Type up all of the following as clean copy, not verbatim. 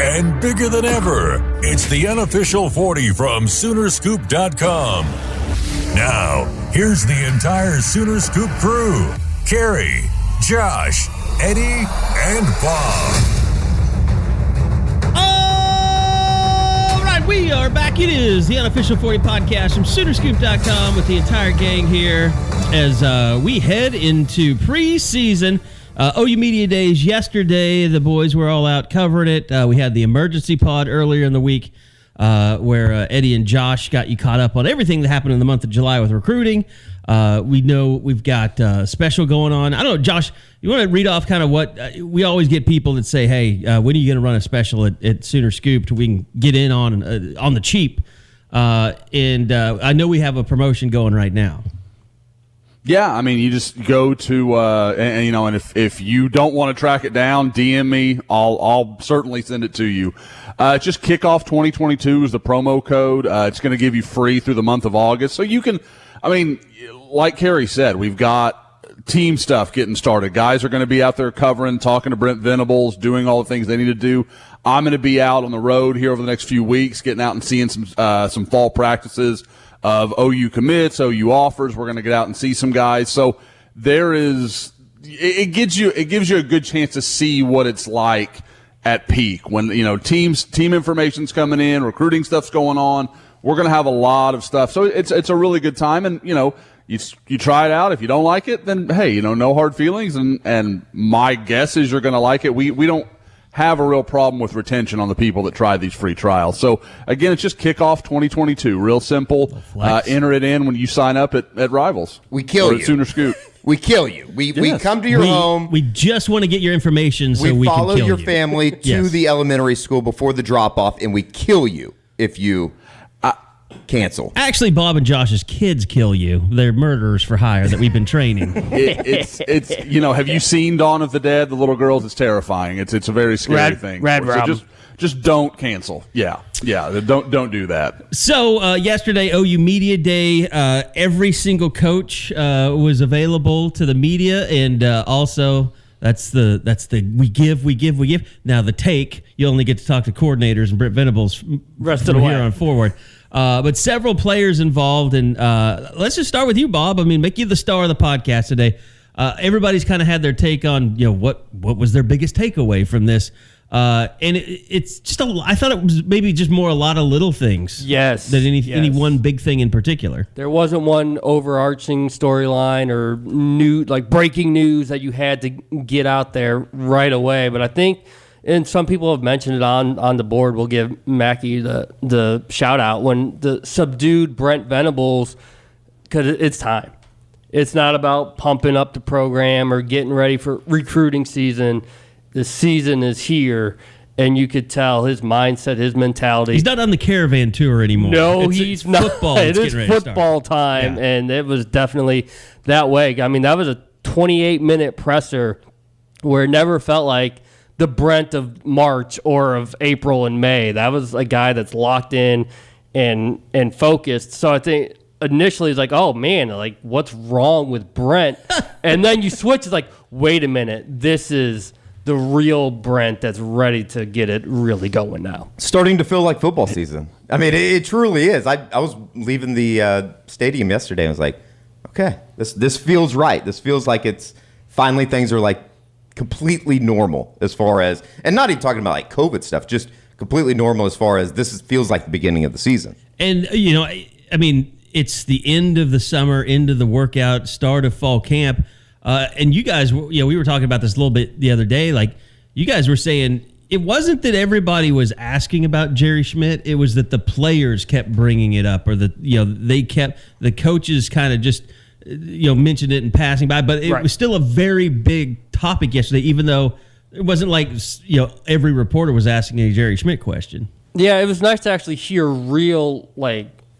and bigger than ever. It's the unofficial 40 from Soonerscoop.com. Now, here's the entire Sooner Scoop crew. Carey, Josh, Eddie, and Bob. All right, we are back. It is the unofficial 40 podcast from Soonerscoop.com with the entire gang here as we head into preseason. OU Media Days yesterday. The boys were all out covering it. We had the emergency pod earlier in the week where Eddie and Josh got you caught up on everything that happened in the month of July with recruiting. We know we've got special going on. I don't know, Josh, you want to read off kind of what we always get people that say, hey, when are you going to run a special at Sooner Scoop so we can get in on the cheap? And I know we have a promotion going right now. Yeah, I mean, you just go to and if you don't want to track it down, DM me. I'll certainly send it to you. Just Kickoff 2022 is the promo code. It's going to give you free through the month of August. So you can, I mean, like Carey said, we've got team stuff getting started. Guys are going to be out there covering, talking to Brent Venables, doing all the things they need to do. I'm going to be out on the road here over the next few weeks, getting out and seeing some fall practices of OU commits, OU offers. We're going to get out and see some guys. So it gives you a good chance to see what it's like at peak when, team information's coming in, recruiting stuff's going on. We're going to have a lot of stuff. So it's a really good time. And, you try it out. If you don't like it, then hey, no hard feelings. And my guess is you're going to like it. We don't have a real problem with retention on the people that try these free trials. So, again, it's just Kickoff 2022. Real simple. Enter it in when you sign up at Rivals. We kill you. Sooner Scoop. We kill you. We come to your home. We just want to get your information so we can kill you. We follow your family to the elementary school before the drop-off, and we kill you if you cancel. Actually, Bob and Josh's kids kill you. They're murderers for hire that we've been training. It's have you seen Dawn of the Dead? The little girls, it's terrifying. It's a very scary thing. So just don't cancel. Yeah. Don't do that. So yesterday, OU Media Day, every single coach was available to the media, and also that's the we give. Now the take, you only get to talk to coordinators and Brent Venables rest of the way here on forward. But several players involved, and let's just start with you, Bob. I mean, make you the star of the podcast today. Everybody's kind of had their take on, what was their biggest takeaway from this, and it's just I thought it was maybe just more a lot of little things, than any one big thing in particular. There wasn't one overarching storyline or breaking news that you had to get out there right away. But I think. And some people have mentioned it on the board. We'll give Mackey the shout out when the subdued Brent Venables, because it's time. It's not about pumping up the program or getting ready for recruiting season. The season is here, and you could tell his mindset, his mentality. He's not on the caravan tour anymore. No, he's not. Football. It is football time, and it was definitely that way. I mean, that was a 28-minute presser where it never felt like the Brent of March or of April and May. That was a guy that's locked in and focused. So I think initially it's like, oh man, like what's wrong with Brent? And then you switch, it's like, wait a minute, this is the real Brent that's ready to get it really going now. Starting to feel like football season. I mean, it truly is. I was leaving the stadium yesterday and was like, okay, this feels right. This feels like it's finally things are like completely normal as far as, and not even talking about like COVID stuff, just completely normal as far as feels like the beginning of the season. And, I mean, it's the end of the summer, end of the workout, start of fall camp. And you guys, we were talking about this a little bit the other day. Like, you guys were saying it wasn't that everybody was asking about Jerry Schmidt. It was that the players kept bringing it up, or the coaches kind of just, mentioned it in passing by, but it was still a very big topic yesterday, even though it wasn't like, every reporter was asking a Jerry Schmidt question. Yeah, it was nice to actually hear real,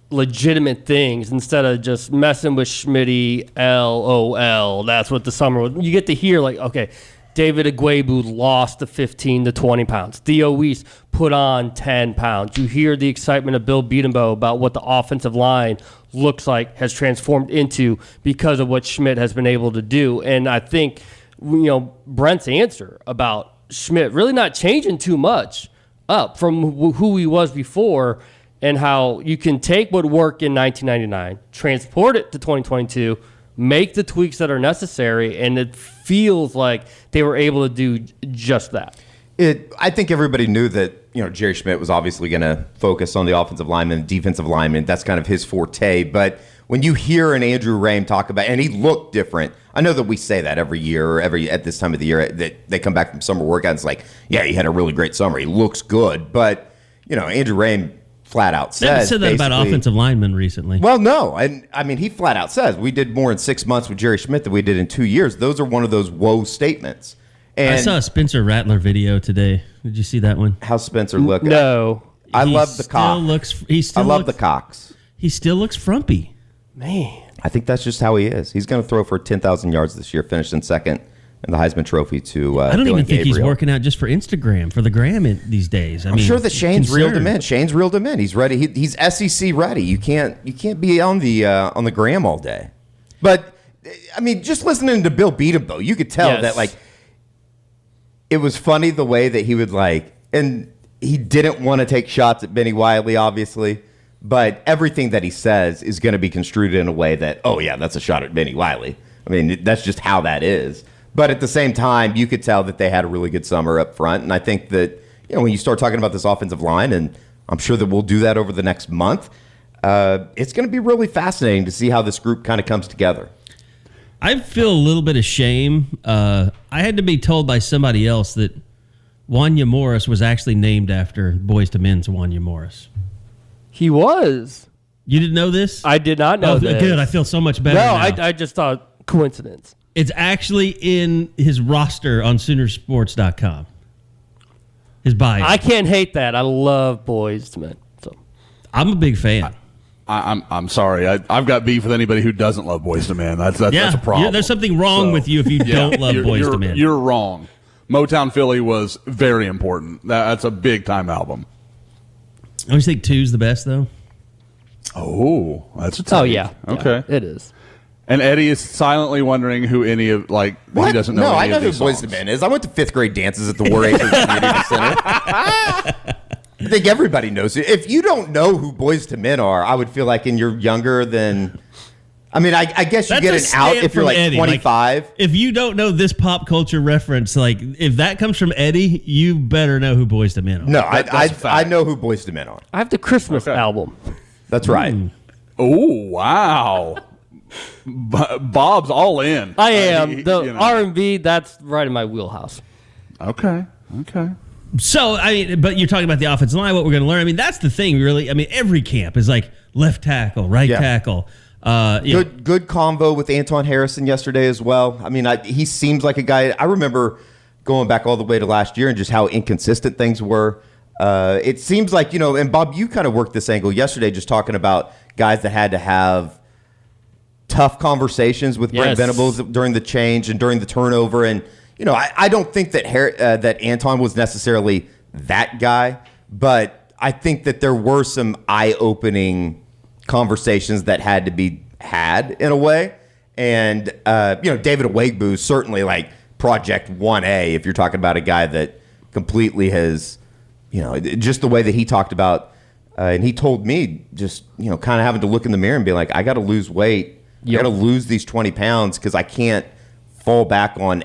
legitimate things instead of just messing with Schmitty, LOL. That's what the summer was. You get to hear, okay, David Agwebu lost the 15 to 20 pounds. Theo Weiss put on 10 pounds. You hear the excitement of Bill Beatenbow about what the offensive line looks like, has transformed into because of what Schmidt has been able to do. And I think, Brent's answer about Schmidt really not changing too much up from who he was before, and how you can take what worked in 1999, transport it to 2022, make the tweaks that are necessary, and it feels like they were able to do just that. I think everybody knew that, Jerry Schmidt was obviously going to focus on the offensive lineman, defensive lineman. That's kind of his forte. But when you hear an Andrew Rame talk about, and he looked different. I know that we say that every year or at this time of the year that they come back from summer workouts. It's like, yeah, he had a really great summer. He looks good. But, Andrew Rame flat out says. They haven't said that about offensive linemen recently. Well, no. And I mean, he flat out says we did more in 6 months with Jerry Schmidt than we did in 2 years. Those are one of those whoa statements. And I saw a Spencer Rattler video today. Did you see that one? How's Spencer look? No. I love the cock. I love the cocks. He still looks frumpy. Man. I think that's just how he is. He's going to throw for 10,000 yards this year, finished in second in the Heisman Trophy to I don't Dylan even think Gabriel. he's working out just for Instagram, for the gram these days. I'm sure that Shane's reeled him in. Shane's reeled him in. He's ready. He's SEC ready. You can't be on the gram all day. But, I mean, just listening to Bill Beatham, though, you could tell that, like, it was funny the way that he would, and he didn't want to take shots at Benny Wiley, obviously, but everything that he says is going to be construed in a way that, oh, yeah, that's a shot at Benny Wiley. I mean, that's just how that is. But at the same time, you could tell that they had a really good summer up front, and I think that, when you start talking about this offensive line, and I'm sure that we'll do that over the next month, it's going to be really fascinating to see how this group kind of comes together. I feel a little bit of shame. I had to be told by somebody else that Wanya Morris was actually named after Boyz II Men's Wanya Morris. He was. You didn't know this? I did not know this. Good. I feel so much better No, now. I just thought coincidence. It's actually in his roster on Soonersports.com. His bio. I can't hate that. I love Boyz II Men. So I'm a big fan. I'm sorry. I've got beef with anybody who doesn't love Boyz II Men. That's a problem. There's something wrong with you if you don't love Boyz II Men. You're wrong. Motown Philly was very important. That's a big time album. I always think 2's the best, though. Oh, that's a take. Oh, yeah. Okay. Yeah, it is. And Eddie is silently wondering who any of, he doesn't know No, I any know of who these Boyz songs. II Men is. I went to 5th grade dances at the War Acres Community Center. I think everybody knows it. If you don't know who Boyz II Men are, I would feel like you're younger than... I mean, I guess you get an out if you're like Eddie. 25. If you don't know this pop culture reference, if that comes from Eddie, you better know who Boyz II Men are. No, that's a fact. I know who Boyz II Men are. I have the Christmas album. That's right. Oh, wow. Bob's all in. I am. The R&B, that's right in my wheelhouse. Okay. So, but you're talking about the offensive line, what we're going to learn. That's the thing, really. Every camp is like left tackle, right tackle. Good convo with Anton Harrison yesterday as well. He seems like a guy. I remember going back all the way to last year and just how inconsistent things were. It seems like, and Bob, you kind of worked this angle yesterday, just talking about guys that had to have tough conversations with Brent Venables during the change and during the turnover. And, I don't think that that Anton was necessarily that guy, but I think that there were some eye-opening conversations that had to be had in a way. And, David Awegbu certainly Project 1A, if you're talking about a guy that completely has, just the way that he talked about, and he told me just, kind of having to look in the mirror and be like, I got to lose weight. I got to lose these 20 pounds because I can't fall back on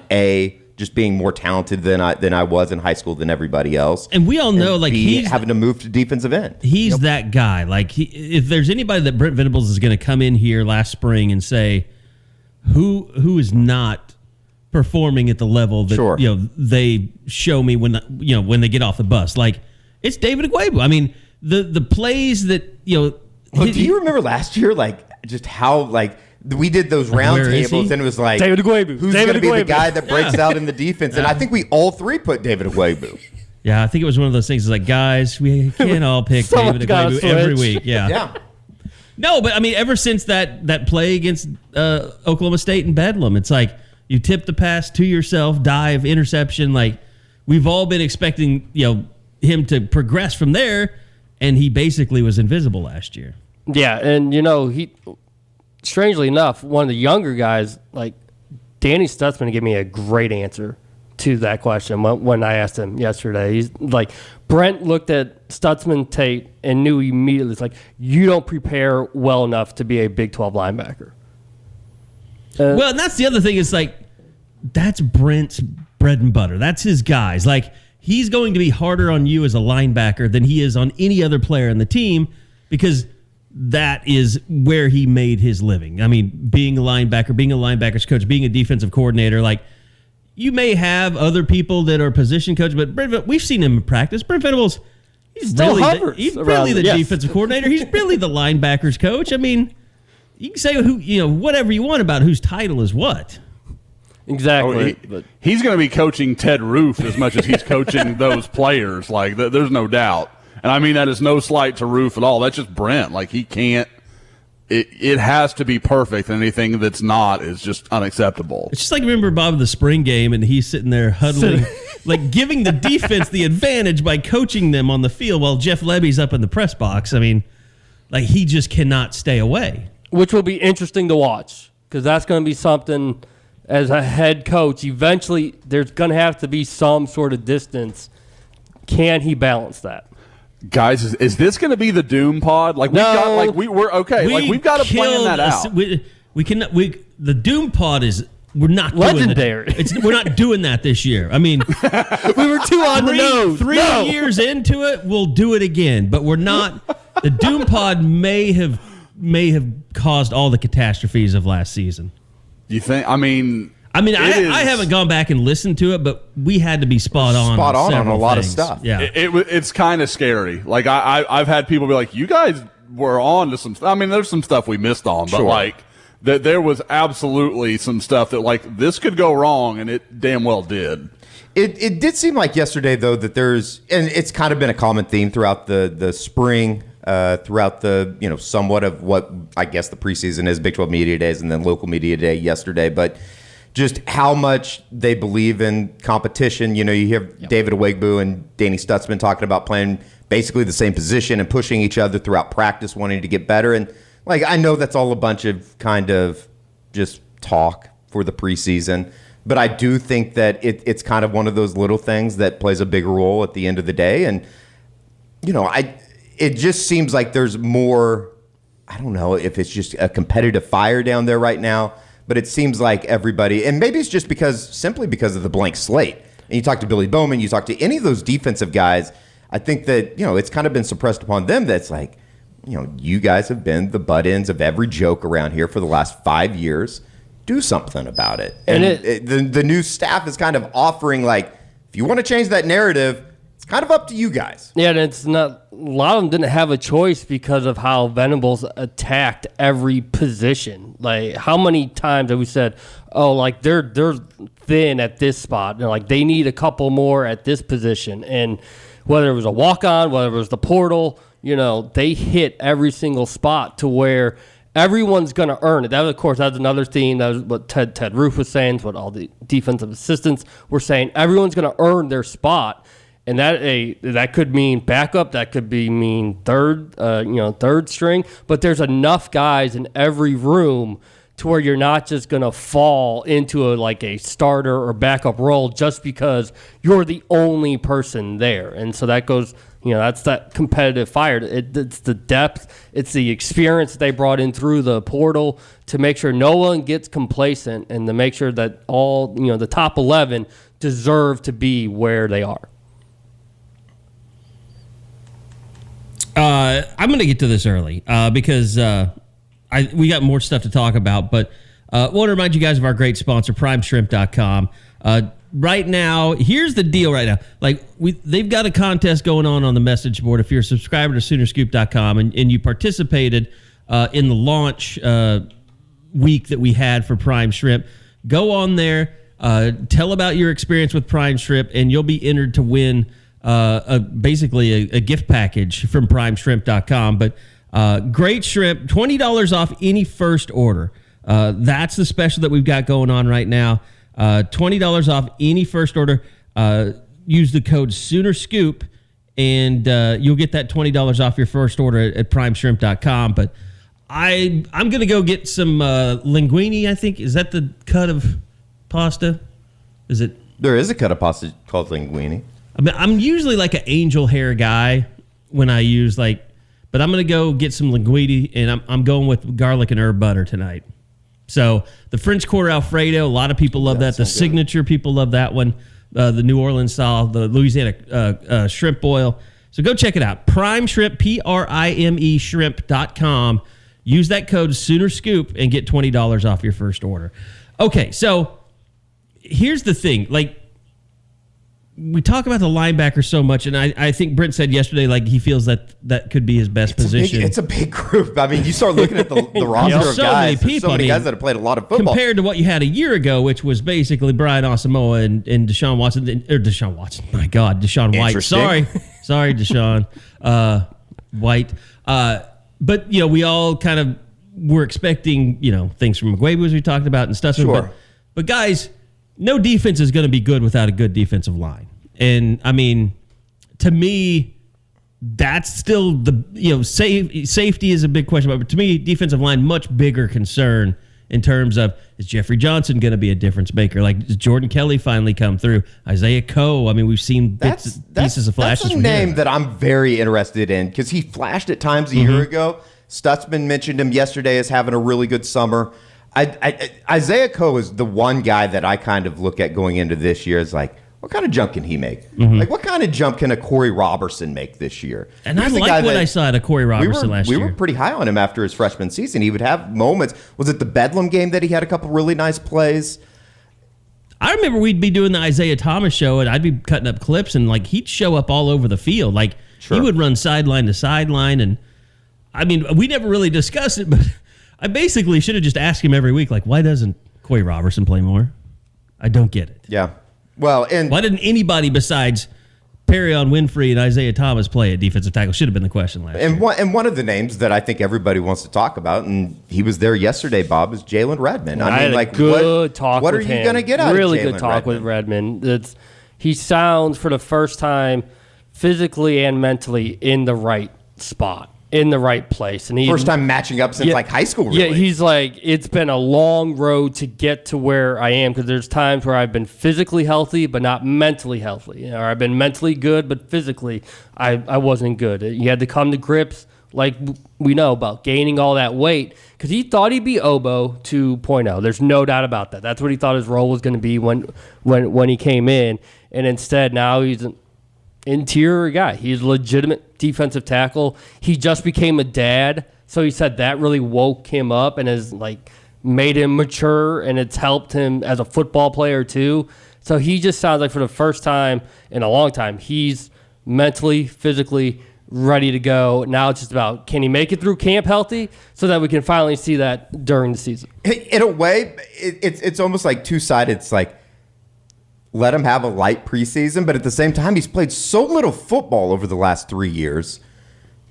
just being more talented than I was in high school than everybody else. And we all know, he's having to move to defensive end. He's that guy. If there's anybody that Brent Venables is going to come in here last spring and say, who is not performing at the level that they show me when they get off the bus, it's David Agwebu. The plays that do you remember last year, just how we did those round tables and it was David Agwebu. Who's going to be the guy that breaks out in the defense? And I think we all three put David Agwebu. Yeah, I think it was one of those things. Guys, we can't all pick David Agwebu every week. Yeah. No, but ever since that play against Oklahoma State and Bedlam, it's you tip the pass to yourself, dive, interception. We've all been expecting him to progress from there, and he basically was invisible last year. Yeah, and he, strangely enough, one of the younger guys, Danny Stutzman, gave me a great answer to that question when I asked him yesterday. He's like, Brent looked at Stutzman tape and knew immediately, it's like, you don't prepare well enough to be a Big 12 linebacker. Well, and that's the other thing is like, that's Brent's bread and butter. That's his guys. Like, he's going to be harder on you as a linebacker than he is on any other player in the team because that is where he made his living. I mean, being a linebacker, being a linebackers coach, being a defensive coordinator, like, you may have other people that are position coach, but we've seen him in practice. Brent Venables, he's really the defensive coordinator. He's really the linebackers coach. I mean, you can say whatever you want about whose title is what. Exactly. He's going to be coaching Ted Roof as much as he's coaching those players. Like, there's no doubt. And I mean, that is no slight to Roof at all. That's just Brent. Like, he can't. It has to be perfect, and anything that's not is just unacceptable. It's just like, remember Bob in the spring game, and he's sitting there huddling, like giving the defense the advantage by coaching them on the field while Jeff Lebby's up in the press box. I mean, like, he just cannot stay away. Which will be interesting to watch, because that's going to be something, as a head coach, eventually there's going to have to be some sort of distance. Can he balance that? Guys, is this going to be the Doom pod? Like, we've got to plan that out. The Doom pod is, we're not legendary. We're not doing that this year. I mean, we were too on the nose. 3 years into it, we'll do it again, but we're not. The Doom pod may have caused all the catastrophes of last season. You think? I mean, I haven't gone back and listened to it, but we had to be spot on a lot things. of stuff. Yeah, it's kind of scary. Like, I've had people be like, "You guys were on to some." I mean, there's some stuff we missed on, but like that, there was absolutely some stuff that like this could go wrong, and it damn well did. It did seem like yesterday though that there's, and it's kind of been a common theme throughout the spring. Throughout the somewhat of what I guess the preseason is, Big 12 Media Days and then local media day yesterday, but just how much they believe in competition. You hear David Awegbu and Danny Stutzman talking about playing basically the same position and pushing each other throughout practice, wanting to get better. And like, I know that's all a bunch of kind of just talk for the preseason, but I do think that it's kind of one of those little things that plays a bigger role at the end of the day. And it just seems like there's more, I don't know if it's just a competitive fire down there right now, but it seems like everybody, and maybe it's just simply because of the blank slate. And you talk to Billy Bowman, you talk to any of those defensive guys, I think that, it's kind of been suppressed upon them that's like, you guys have been the butt ends of every joke around here for the last 5 years. Do something about it. And the new staff is kind of offering, like, if you want to change that narrative, it's kind of up to you guys. Yeah, and it's not. A lot of them didn't have a choice because of how Venables attacked every position. Like, how many times have we said, "Oh, like they're thin at this spot, and like they need a couple more at this position." And whether it was a walk-on, whether it was the portal, they hit every single spot to where everyone's going to earn it. That was, of course, that's another theme. That was what Ted Roof was saying. It's what all the defensive assistants were saying. Everyone's going to earn their spot. And that could mean backup, that could mean third string, but there's enough guys in every room to where you're not just going to fall into a starter or backup role just because you're the only person there. And so that goes, that's that competitive fire. It's the depth, it's the experience that they brought in through the portal to make sure no one gets complacent and to make sure that all, the top 11 deserve to be where they are. I'm going to get to this early because we got more stuff to talk about, but I want to remind you guys of our great sponsor, PrimeShrimp.com. Right now, here's the deal right now. Like, they've got a contest going on the message board. If you're a subscriber to Soonerscoop.com and you participated in the launch week that we had for Prime Shrimp, go on there, tell about your experience with Prime Shrimp, and you'll be entered to win basically a gift package from PrimeShrimp.com. But great shrimp, $20 off any first order. That's the special that we've got going on right now. $20 off any first order. Use the code SoonerScoop, and you'll get that $20 off your first order at PrimeShrimp.com. But I'm going to go get some linguine, I think. Is that the cut of pasta? Is it? There is a cut of pasta called linguine. I mean, I'm usually like an angel hair guy when I use but I'm going to go get some linguine, and I'm going with garlic and herb butter tonight. So the French Quarter Alfredo, a lot of people love that. The signature, people love that one. The New Orleans style, the Louisiana shrimp boil. So go check it out. Prime Shrimp, PRIME shrimp.com. Use that code SoonerScoop and get $20 off your first order. Okay, so here's the thing. We talk about the linebacker so much, and I think Brent said yesterday, he feels that could be his best position. It's a big group. I mean, you start looking at the roster of so guys. Many people, there's so many guys that have played a lot of football. Compared to what you had a year ago, which was basically Brian Asamoah and Deshaun Watson. Deshaun Watson. My God, Deshaun White. Sorry, Deshaun White. But, we all kind of were expecting, things from McGuave, as we talked about, and stuff. Sure. But guys, no defense is going to be good without a good defensive line. And, I mean, to me, that's still safety is a big question. But to me, defensive line, much bigger concern in terms of, is Jeffrey Johnson going to be a difference maker? Does Jordan Kelly finally come through? Isaiah Coe, I mean, we've seen pieces of flashes from him. That's a name that I'm very interested in because he flashed at times a year ago. Stutzman mentioned him yesterday as having a really good summer. Isaiah Coe is the one guy that I kind of look at going into this year as what kind of jump can he make? What kind of jump can a Corey Robertson make this year? And I like what I saw at a Corey Robertson last year. We were pretty high on him after his freshman season. He would have moments. Was it the Bedlam game that he had a couple really nice plays? I remember we'd be doing the Isaiah Thomas show, and I'd be cutting up clips, and he'd show up all over the field. He would run sideline to sideline, and I mean, we never really discussed it, but I basically should have just asked him every week, why doesn't Corey Robertson play more? I don't get it. Yeah. Well, and why didn't anybody besides Perrion Winfrey and Isaiah Thomas play at defensive tackle? Should have been the question last year. And one of the names that I think everybody wants to talk about, and he was there yesterday, Bob, is Jalen Redmond. I mean, what are you going to get out of Jalen Really good talk with Redmond. He sounds, for the first time, physically and mentally in the right spot, in the right place. And first time matching up since high school, really. Yeah, he's it's been a long road to get to where I am because there's times where I've been physically healthy but not mentally healthy. Or I've been mentally good but physically I wasn't good. You had to come to grips, like we know, about gaining all that weight because he thought he'd be Obo 2.0. There's no doubt about that. That's what he thought his role was going to be when he came in. And instead now he's an interior guy. He's a legitimate defensive tackle. He just became a dad, so he said that really woke him up and has made him mature, and it's helped him as a football player too. So he just sounds like for the first time in a long time, he's mentally, physically ready to go. Now it's just about, can he make it through camp healthy so that we can finally see that during the season? In a way, it's almost two-sided. It's let him have a light preseason, but at the same time, he's played so little football over the last 3 years.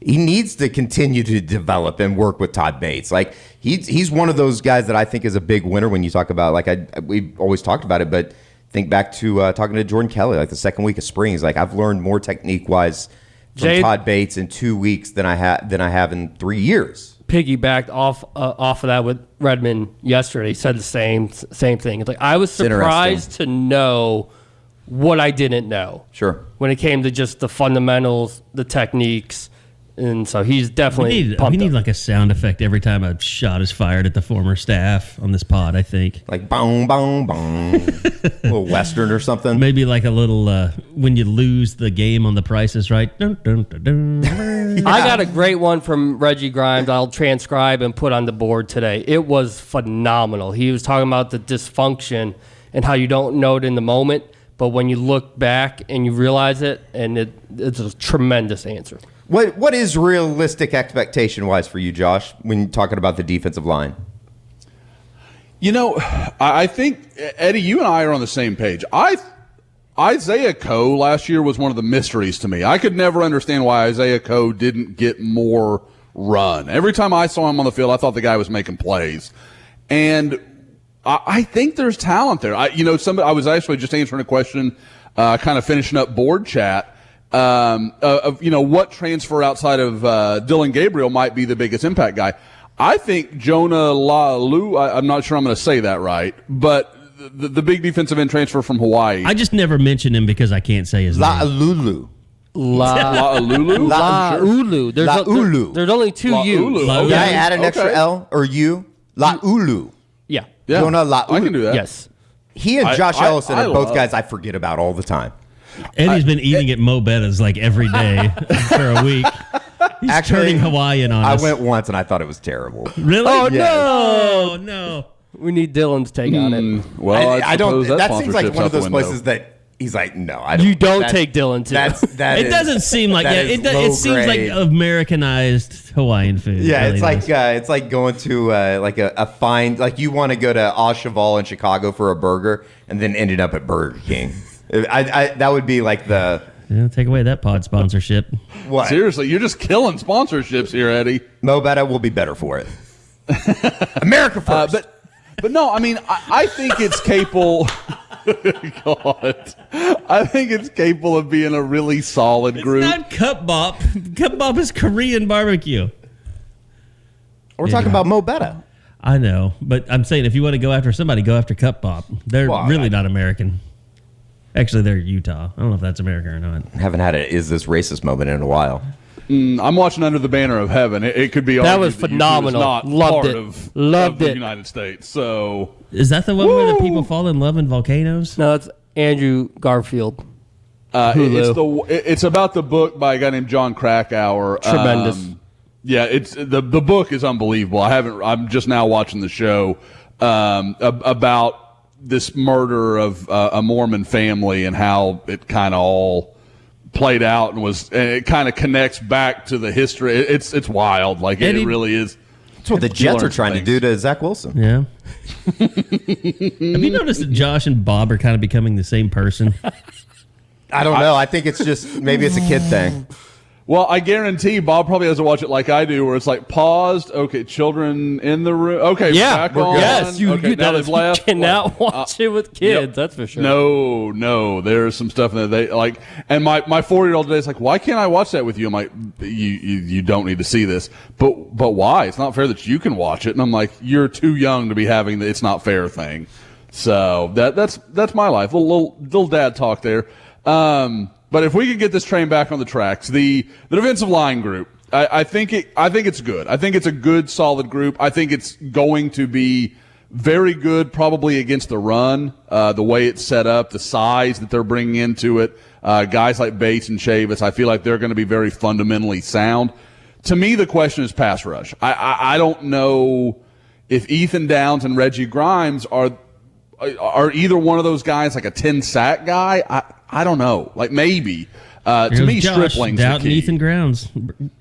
He needs to continue to develop and work with Todd Bates. He's one of those guys that I think is a big winner when you talk about, we've always talked about it, but think back to talking to Jordan Kelly, the second week of spring. He's I've learned more technique-wise from Todd Bates in 2 weeks than I have in 3 years. Piggybacked off of that with Redmond yesterday. He said the same thing. It's I was surprised to know what I didn't know. Sure. When it came to just the fundamentals, the techniques, and so he's definitely we need a sound effect every time a shot is fired at the former staff on this pod, I think. Boom, boom, boom. A little Western or something. Maybe a little when you lose the game on The Price is Right. Dun, dun, dun, dun. Yeah. I got a great one from Reggie Grimes. I'll transcribe and put on the board today. It was phenomenal. He was talking about the dysfunction and how you don't know it in the moment, but when you look back and you realize it, and it's a tremendous answer. What is realistic expectation-wise for you, Josh, when you're talking about the defensive line? I think, Eddie, you and I are on the same page. Isaiah Coe last year was one of the mysteries to me. I could never understand why Isaiah Coe didn't get more run. Every time I saw him on the field, I thought the guy was making plays. And I think there's talent there. I was actually just answering a question, kind of finishing up board chat, of what transfer outside of Dylan Gabriel might be the biggest impact guy. I think Jonah Lalu, I'm not sure I'm going to say that right, but the big defensive end transfer from Hawaii. I just never mention him because I can't say his name. La'ululu. La'ululu? La'ulu. There's only two U's. Okay. Can I add an extra L or U? La'ulu. Yeah. Yeah, Jonah La'ulu. I can do that. Yes. He and Josh Ellison are both love- guys I forget about all the time. Eddie's been eating at Mo Betta's like every day for a week. He's Actually, turning Hawaiian on I us. went once and I thought it was terrible. Really? Oh, Yes. no. Oh, no. We need Dylan's take on it. Well, I don't. suppose That seems like sponsorship's one out of the those window. places that he's like, no, I don't. You don't That's- take Dylan to. That It doesn't seem like that it. is It seems like low-grade. Americanized Hawaiian food. Yeah, It really does. it's like going to like a fine, like you want to go to Au Cheval in Chicago for a burger and then ended up at Burger King. That would be like the Yeah, take away that pod sponsorship. what? Seriously, you're just killing sponsorships here, Eddie. Mo Betta will be better for it. America first. But no, I mean, I think it's capable. God, I think it's capable of being a really solid group. It's not Cup Bop. Cup Bop is Korean barbecue. We're talking about Mo Betta. I know, but I'm saying if you want to go after somebody, go after Cup Bop. They're Well, really not American. Actually, they're Utah. I don't know if that's American or not. Haven't had a is this racist moment in a while. I'm watching Under the Banner of Heaven. It could be That argued was YouTube is phenomenal. not Loved part it. of Loved the it. United States. So Is that the one where the people fall in love in volcanoes? No, it's Andrew Garfield. it's about the book by a guy named John Krakauer. Tremendous. Yeah, it's the book is unbelievable. I'm just now watching the show about this murder of a Mormon family and how it kind of all played out and it kind of connects back to the history. It's wild. Like Eddie, it really is. That's what the You Jets learn are trying to things. do to Zach Wilson. Yeah. Have you noticed that Josh and Bob are kind of becoming the same person? I don't know. I think it's just maybe it's a kid thing. Well, I guarantee Bob probably doesn't watch it like I do, where it's like paused. Okay, children in the room. Okay, back on. Yes, okay, now they've you left. cannot watch it with kids. That's for sure. No, there's some stuff in there they like. And my 4-year-old today is like, why can't I watch that with you? I'm like, you don't need to see this, but why? It's not fair that you can watch it. And I'm like, you're too young to be having the it's not fair thing. So that's my life. Little dad talk there. But if we could get this train back on the tracks, the defensive line group, I think it's good. I think it's a good, solid group. I think it's going to be very good, probably against the run. The way it's set up, the size that they're bringing into it, guys like Bates and Chavis, I feel like they're going to be very fundamentally sound. To me, the question is pass rush. I don't know if Ethan Downs and Reggie Grimes are either one of those guys like a 10-sack guy. I don't know. Like maybe. To me, Stripling's the key. Ethan Downs.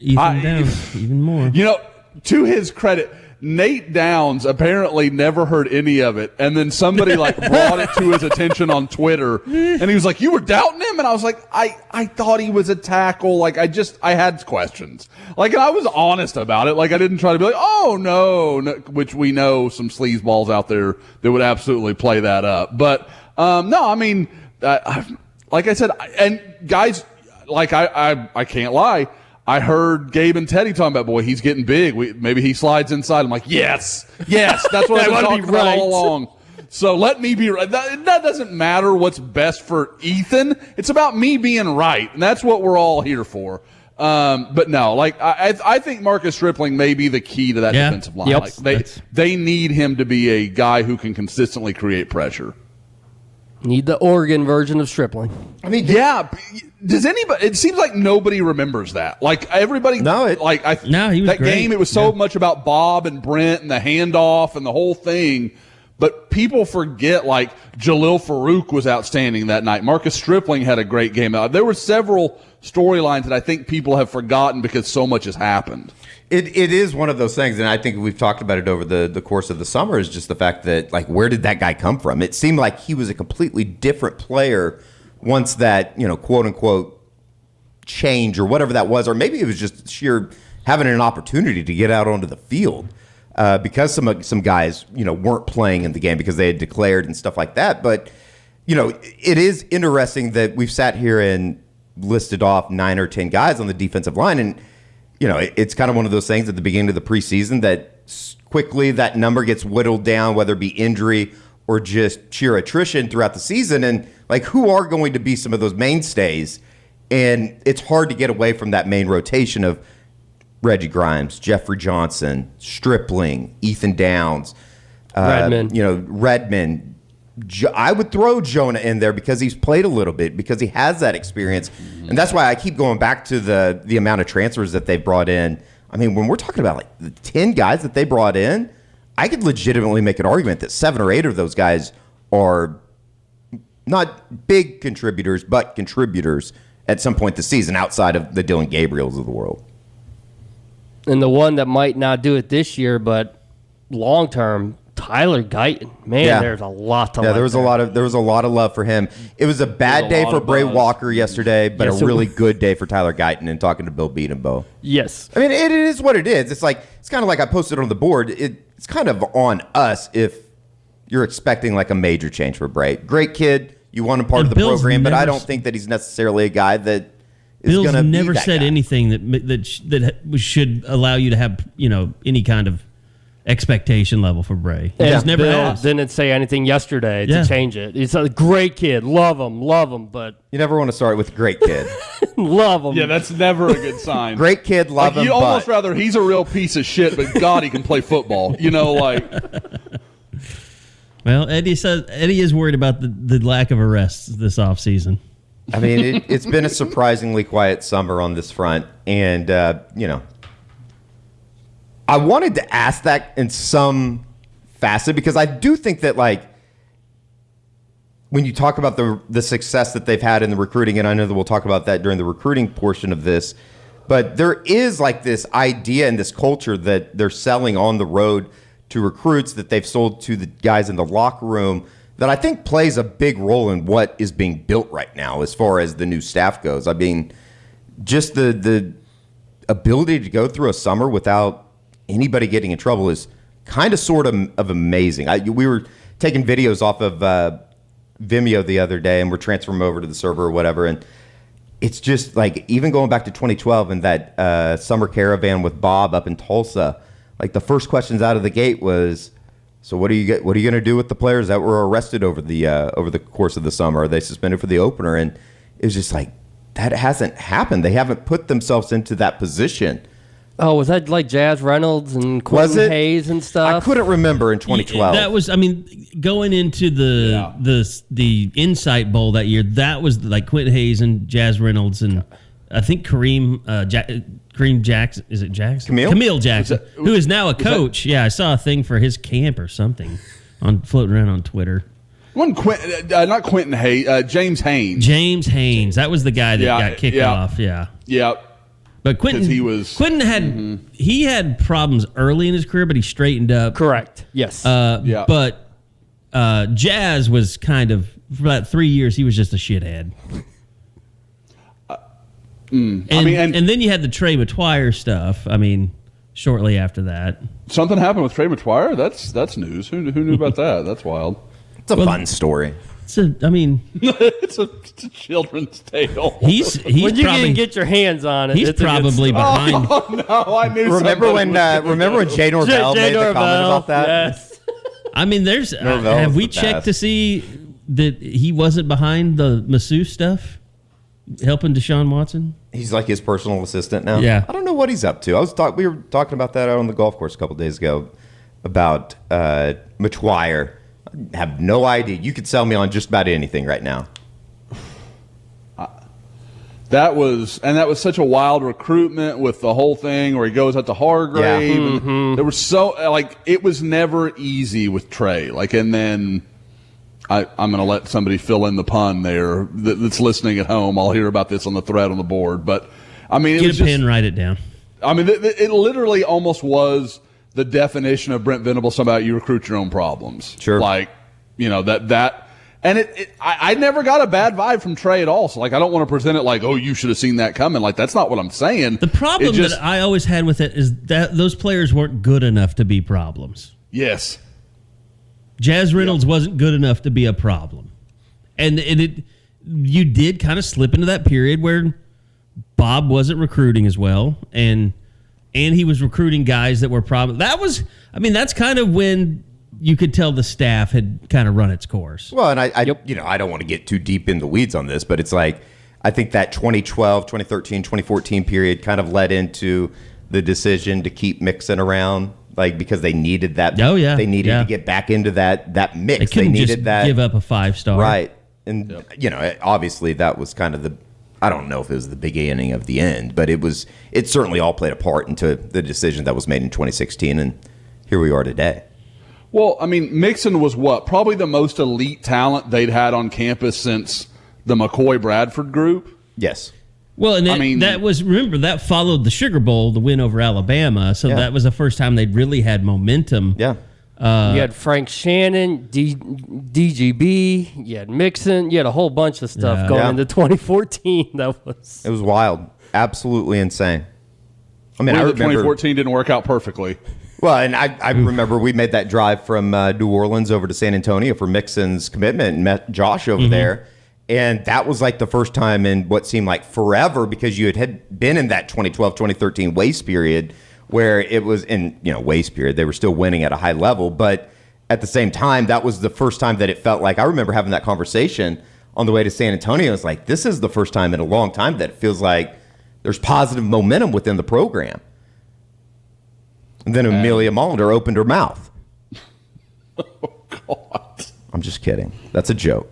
Downs, even more. You know, to his credit, Nate Downs apparently never heard any of it, and then somebody like brought it to his attention on Twitter, and he was like, "You were doubting him?" And I was like, "I thought he was a tackle. Like I had questions. Like, and I was honest about it. Like I didn't try to be like, oh no, which we know some sleazeballs out there that would absolutely play that up. But no, I mean, like I said, and guys, like I can't lie. I heard Gabe and Teddy talking about, boy, he's getting big. Maybe he slides inside. I'm like, yes, that's what I've been talking about all along. So let me be right. That doesn't matter what's best for Ethan. It's about me being right, and that's what we're all here for. But no, like I think Marcus Stripling may be the key to that defensive line. Yep. Like they need him to be a guy who can consistently create pressure. Need the Oregon version of Stripling. I mean, yeah. Does anybody? It seems like nobody remembers that. Like everybody. he was that great. game. It was so much about Bob and Brent and the handoff and the whole thing. But people forget, like, Jalil Farouk was outstanding that night. Marcus Stripling had a great game. There were several storylines that I think people have forgotten because so much has happened. It is one of those things, and I think we've talked about it over the course of the summer, is just the fact that, like, where did that guy come from? It seemed like he was a completely different player once that, quote-unquote change or whatever that was, or maybe it was just sheer having an opportunity to get out onto the field. Because some guys, weren't playing in the game because they had declared and stuff like that. But, it is interesting that we've sat here and listed off 9 or 10 guys on the defensive line. And, it's kind of one of those things at the beginning of the preseason that quickly that number gets whittled down, whether it be injury or just sheer attrition throughout the season. And like, who are going to be some of those mainstays? And it's hard to get away from that main rotation of Reggie Grimes, Jeffrey Johnson, Stripling, Ethan Downs, Redmond. I would throw Jonah in there because he's played a little bit, because he has that experience. And that's why I keep going back to the amount of transfers that they brought in. I mean, when we're talking about like the 10 guys that they brought in, I could legitimately make an argument that 7 or 8 of those guys are not big contributors, but contributors at some point this season outside of the Dylan Gabriels of the world. And the one that might not do it this year, but long term, Tyler Guyton. Man, there's a lot to like. There was a lot of love for him. It was a bad day for Bray Walker yesterday, but a really good day for Tyler Guyton, and talking to Bill Bedenbaugh. Yes. I mean, it is what it is. It's kind of like I posted on the board. It's kind of on us if you're expecting like a major change for Bray. Great kid. You want him part of the program, but I don't think that he's necessarily a guy that is going to be that never said guy. anything that should allow you to have, any kind of expectation level for Bray. He just never asked. Didn't say anything yesterday to change it. He's a great kid. Love him, but you never want to start with great kid. love him. Yeah, that's never a good sign. Great kid, love him. You'd almost rather he's a real piece of shit, but God, he can play football. Well, Eddie is worried about the lack of arrests this offseason. I mean, it's been a surprisingly quiet summer on this front, and I wanted to ask that in some facet, because I do think that, like, when you talk about the success that they've had in the recruiting, and I know that we'll talk about that during the recruiting portion of this, but there is like this idea and this culture that they're selling on the road to recruits that they've sold to the guys in the locker room that I think plays a big role in what is being built right now as far as the new staff goes. I mean, just the ability to go through a summer without anybody getting in trouble is kind of sort of amazing. We were taking videos off of Vimeo the other day, and we're transferring them over to the server or whatever, and it's just like, even going back to 2012 and that summer caravan with Bob up in Tulsa, like the first questions out of the gate was, so what are you going to do with the players that were arrested over the course of the summer? Are they suspended for the opener? And it was just like, that hasn't happened. They haven't put themselves into that position. Oh, was that like Jazz Reynolds and Quentin Hayes and stuff? I couldn't remember in 2012. That was, going into the Insight Bowl that year, that was like Quentin Hayes and Jazz Reynolds and I think Kareem Jackson. Is it Jackson? Camille Jackson, who is now a coach. Yeah, I saw a thing for his camp or something floating around on Twitter. Not Quentin Hayes, James Haynes. James Haynes. That was the guy that got kicked off. Yeah. Yeah. But Quentin had problems early in his career, but he straightened up. Correct. Yes. But Jazz was kind of, for about 3 years, he was just a shithead. And then you had the Trey McGuire stuff. Shortly after that, something happened with Trey McGuire. That's news. Who knew about that? That's wild. It's a fun story. It's a children's tale. He's when you can get your hands on it. He's probably behind. Oh no, I knew. Remember when Jay Norvell made the comment about that? Yes. There's. Have we checked to see that he wasn't behind the masseuse stuff? Helping Deshaun Watson? He's like his personal assistant now? Yeah. I don't know what he's up to. We were talking about that out on the golf course a couple days ago about McGuire. I have no idea. You could sell me on just about anything right now. That was such a wild recruitment with the whole thing where he goes out to Hargrave. Yeah. And there was it was never easy with Trey. And then I'm going to let somebody fill in the pun there that's listening at home. I'll hear about this on the thread on the board. But, get a pen, write it down. It literally almost was the definition of Brent Venables about you recruit your own problems. Sure. And I never got a bad vibe from Trey at all. So, I don't want to present it like, oh, you should have seen that coming. That's not what I'm saying. The problem that I always had with it is that those players weren't good enough to be problems. Yes. Jazz Reynolds wasn't good enough to be a problem. And you did kind of slip into that period where Bob wasn't recruiting as well, and he was recruiting guys that were problem. That's kind of when you could tell the staff had kind of run its course. Well, and I don't want to get too deep in the weeds on this, but it's like I think that 2012, 2013, 2014 period kind of led into the decision to keep Mixon around, like because they needed that. Oh yeah, they needed to get back into that mix. They couldn't needed just that. Give up a 5-star, right? And obviously that was kind of the. I don't know if it was the beginning of the end, but it certainly all played a part into the decision that was made in 2016, and here we are today. Well, I mean, Mixon was probably the most elite talent they'd had on campus since the McCoy-Bradford group. Yes. Well, and that followed the Sugar Bowl, the win over Alabama, so that was the first time they'd really had momentum. Yeah. You had Frank Shannon, DGB, you had Mixon, you had a whole bunch of stuff going into 2014. It was wild. Absolutely insane. I mean, I remember 2014 didn't work out perfectly. Well, and I remember we made that drive from New Orleans over to San Antonio for Mixon's commitment and met Josh over there. And that was like the first time in what seemed like forever because you had been in that 2012, 2013 waste period where it was in, waste period. They were still winning at a high level. But at the same time, that was the first time that it felt like I remember having that conversation on the way to San Antonio. It's like, this is the first time in a long time that it feels like there's positive momentum within the program. And then Amelia Molinder opened her mouth. Oh, God. I'm just kidding. That's a joke.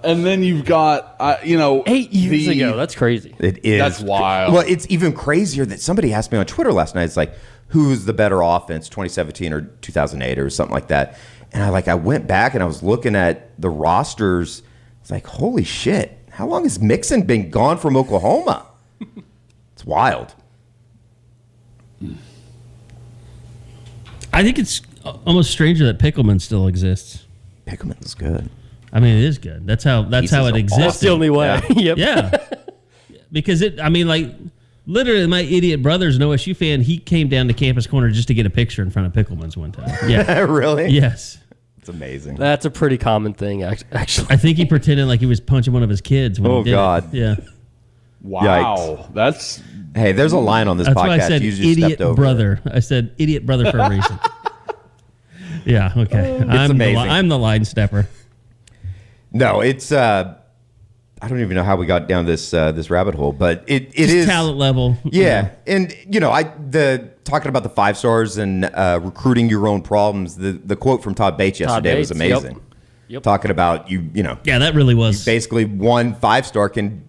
And then you've got, 8 years ago. That's crazy. It is. That's wild. Well, it's even crazier that somebody asked me on Twitter last night. It's like, who's the better offense, 2017 or 2008 or something like that? And I went back and I was looking at the rosters. It's like, holy shit. How long has Mixon been gone from Oklahoma? It's wild. I think it's almost stranger that Pickleman still exists. Pickleman's good. I mean, it is good. That's how it exists. That's the only way. Yeah. Yeah. Because literally my idiot brother's an OSU fan. He came down to Campus Corner just to get a picture in front of Pickleman's one time. Yeah. Really? Yes. It's amazing. That's a pretty common thing, actually. I think he pretended like he was punching one of his kids when he did God. it. Yeah. Wow. Yikes. Hey, there's a line on this That's podcast. why I said you just idiot stepped over brother. I said idiot brother for a reason. Yeah, okay. amazing. I'm the line stepper. No, it's I don't even know how we got down this rabbit hole, but it is talent level. Yeah, and talking about the 5 stars and recruiting your own problems. The quote from Todd Bates yesterday was amazing. Yep. Talking about Yeah, that really was. Basically, one 5-star can,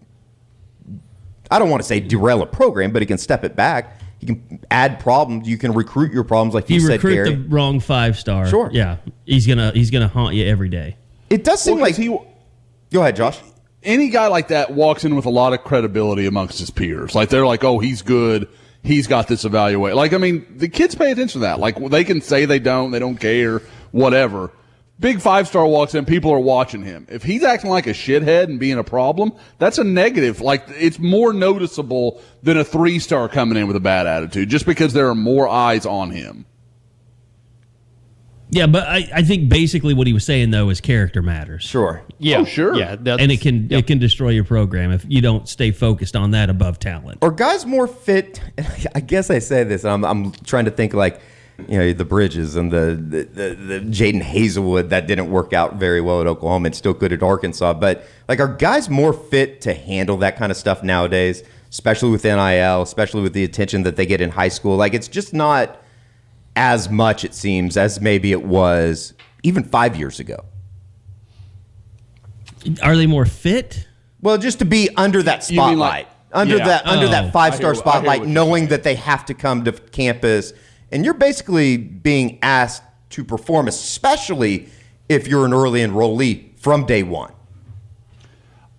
I don't want to say derail a program, but he can step it back. You can add problems. You can recruit your problems, like you said, Carey. You recruit the wrong 5-star. Sure. Yeah, he's gonna haunt you every day. It does seem like he. Go ahead, Josh. Any guy like that walks in with a lot of credibility amongst his peers. Like they're like, oh, he's good. He's got this evaluate. Like, I mean, the kids pay attention to that. Like they can say they don't care, whatever. Big 5-star walks in, people are watching him. If he's acting like a shithead and being a problem, that's a negative. Like, it's more noticeable than a 3-star coming in with a bad attitude, just because there are more eyes on him. Yeah, but I think basically what he was saying, though, is character matters. Sure. Yeah. Oh, sure. Yeah, and it can destroy your program if you don't stay focused on that above talent. Are guys more fit? I guess I say this, and I'm trying to think like, the Bridges and the Jaden Hazelwood that didn't work out very well at Oklahoma and still good at Arkansas. But like, are guys more fit to handle that kind of stuff nowadays, especially with NIL, especially with the attention that they get in high school? Like, it's just not as much, it seems, as maybe it was even 5 years ago. Are they more fit? Well, just to be under that spotlight, under that 5-star spotlight, knowing that they have to come to campus. And you're basically being asked to perform, especially if you're an early enrollee from day one.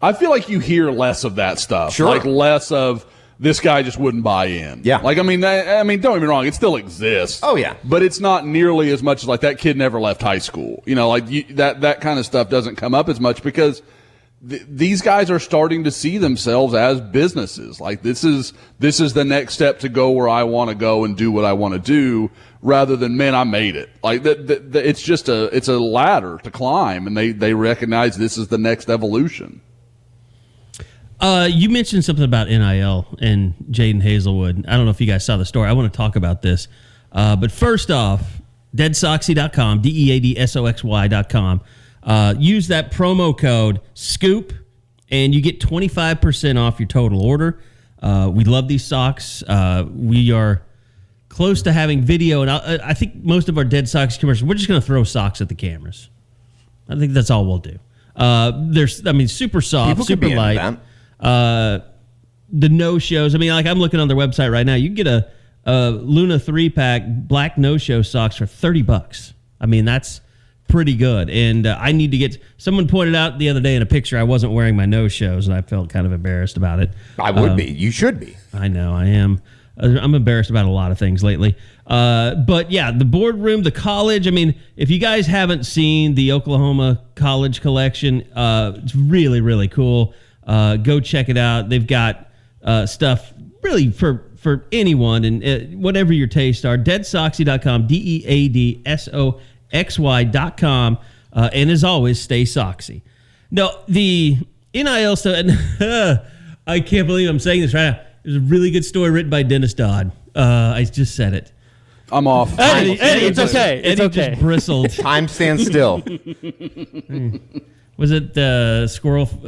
I feel like you hear less of that stuff. Sure. Like less of this guy just wouldn't buy in. Yeah. Like, I mean, don't get me wrong. It still exists. Oh, yeah. But it's not nearly as much as like that kid never left high school. That kind of stuff doesn't come up as much because these guys are starting to see themselves as businesses. Like this is the next step to go where I want to go and do what I want to do, rather than, man, I made it. Like it's just it's a ladder to climb, and they recognize this is the next evolution. You mentioned something about NIL and Jaden Hazelwood. I don't know if you guys saw the story. I want to talk about this, but first off, deadsoxy.com, deadsoxy.com. Use that promo code SCOOP, and you get 25% off your total order. We love these socks. We are close to having video, and I think most of our Dead Sox commercials, we're just going to throw socks at the cameras. I think that's all we'll do. Super soft, People super light. The no-shows. I mean, like I'm looking on their website right now. You can get a Luna 3-pack black no-show socks for $30. I mean, that's pretty good. And I need to get. Someone pointed out the other day in a picture I wasn't wearing my no-shows, and I felt kind of embarrassed about it. I would be. You should be. I know. I am. I'm embarrassed about a lot of things lately. But yeah, the boardroom, the college. I mean, if you guys haven't seen the Oklahoma College collection, it's really, really cool. Go check it out. They've got stuff really for anyone and whatever your tastes are. Deadsoxy.com, deadsoxy.com. And as always, stay soxy. No, the NIL stuff, and I can't believe I'm saying this right now. There's a really good story written by Dennis Dodd. I just said it. I'm off. Eddie, it's okay. It's Eddie okay. just bristled. Time stands still. Was it a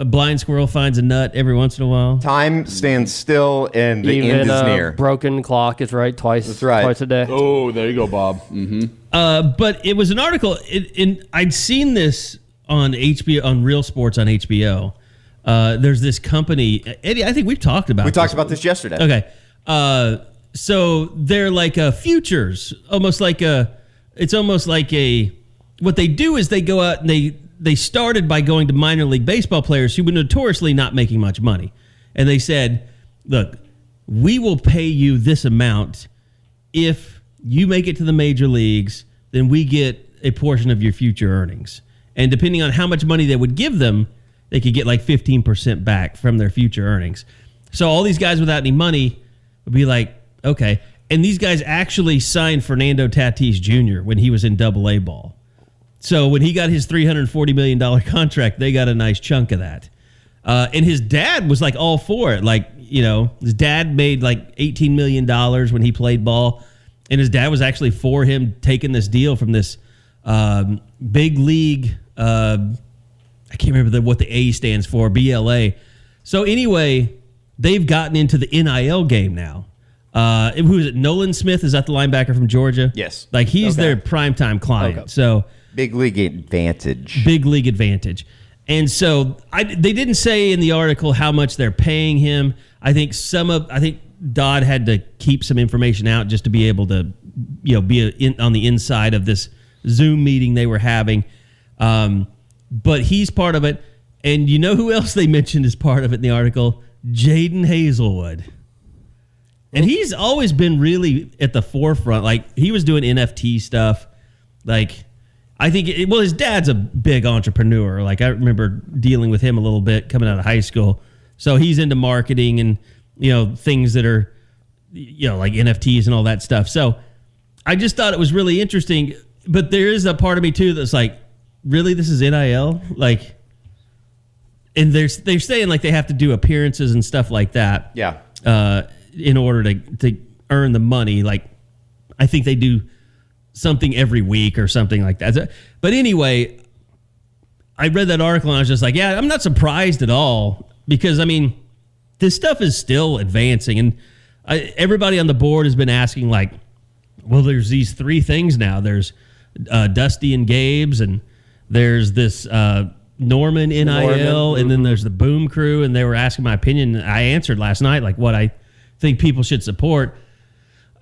blind squirrel finds a nut every once in a while? Time stands still, and the Even end is near. Broken clock is right twice. That's right. Twice a day. Oh, there you go, Bob. Mm-hmm. But it was an article, I'd seen this on HBO, on Real Sports on HBO. There's this company, Eddie, I think we've talked about We talked about this yesterday. Okay. So they're like futures, what they do is they go out and they started by going to minor league baseball players who were notoriously not making much money. And they said, look, we will pay you this amount. If you make it to the major leagues, then we get a portion of your future earnings. And depending on how much money they would give them, they could get like 15% back from their future earnings. So all these guys without any money would be like, okay. And these guys actually signed Fernando Tatis Jr. when he was in Double-A ball. So when he got his $340 million contract, they got a nice chunk of that. And his dad was like all for it. Like, his dad made like $18 million when he played ball. And his dad was actually for him taking this deal from this big league. I can't remember what the A stands for, BLA. So anyway, they've gotten into the NIL game now. Who is it? Nolan Smith, is that the linebacker from Georgia? Yes. Like he's their primetime client. Okay. So big league advantage. Big league advantage. And so they didn't say in the article how much they're paying him. I think Dodd had to keep some information out just to be able to, be on the inside of this Zoom meeting they were having. But he's part of it. And you know who else they mentioned as part of it in the article? Jaden Hazelwood. And he's always been really at the forefront. Like, he was doing NFT stuff. Like, I think, his dad's a big entrepreneur. Like, I remember dealing with him a little bit coming out of high school. So he's into marketing and, things that are, like NFTs and all that stuff. So I just thought it was really interesting. But there is a part of me, too, that's like, really, this is NIL? Like, and they're saying, like, they have to do appearances and stuff like that. Yeah. In order to earn the money. Like, I think they do something every week or something like that. But anyway, I read that article and I was just like, yeah, I'm not surprised at all because, this stuff is still advancing. And everybody on the board has been asking, like, well, there's these three things now. There's Dusty and Gabe's, and there's this Norman NIL, and then there's the Boom Crew, and they were asking my opinion. I answered last night, like, what I think people should support.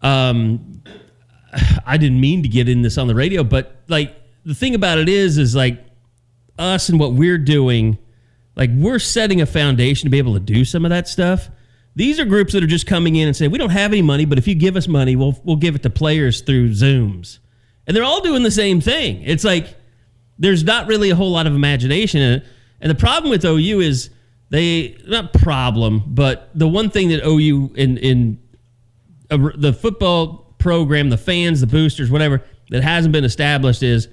I didn't mean to get in this on the radio, but like the thing about it is like us and what we're doing, like we're setting a foundation to be able to do some of that stuff. These are groups that are just coming in and saying, we don't have any money, but if you give us money, we'll give it to players through Zooms. And they're all doing the same thing. It's like there's not really a whole lot of imagination in it. And the problem with OU is not problem, but the one thing that OU in the football program, the fans, the boosters, whatever, that hasn't been established is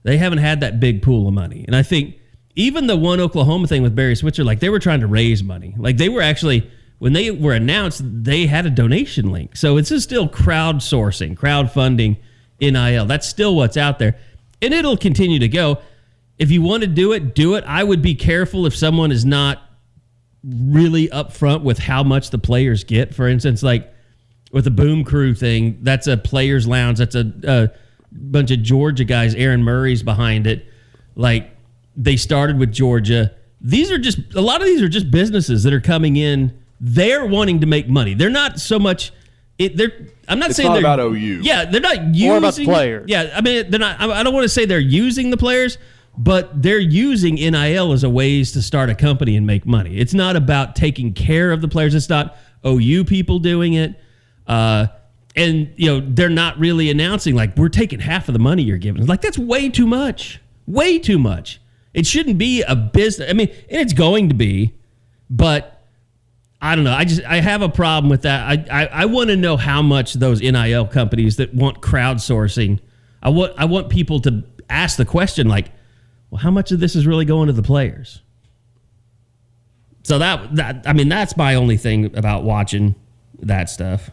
they haven't had that big pool of money. And I think even the one Oklahoma thing with Barry Switzer, like they were trying to raise money. Like they were actually, when they were announced, they had a donation link. So it's just still crowdsourcing, crowdfunding, NIL. That's still what's out there. And it'll continue to go. If you want to do it. I would be careful if someone is not really upfront with how much the players get. For instance, like with the Boom Crew thing, that's a players' lounge. That's a bunch of Georgia guys. Aaron Murray's behind it. Like, they started with Georgia. A lot of these are just businesses that are coming in. They're wanting to make money. They're not so much. I'm not saying not they're about OU. Yeah, they're not using. Or about the players. Yeah, I mean, they're not. I don't want to say they're using the players, but they're using NIL as a ways to start a company and make money. It's not about taking care of the players. It's not OU people doing it. And they're not really announcing like, we're taking half of the money you're giving. Like, that's way too much. Way too much. It shouldn't be a business. I mean, and it's going to be, but I don't know. I have a problem with that. I want to know how much those NIL companies that want crowdsourcing. I want people to ask the question like, well, how much of this is really going to the players? So that's my only thing about watching that stuff,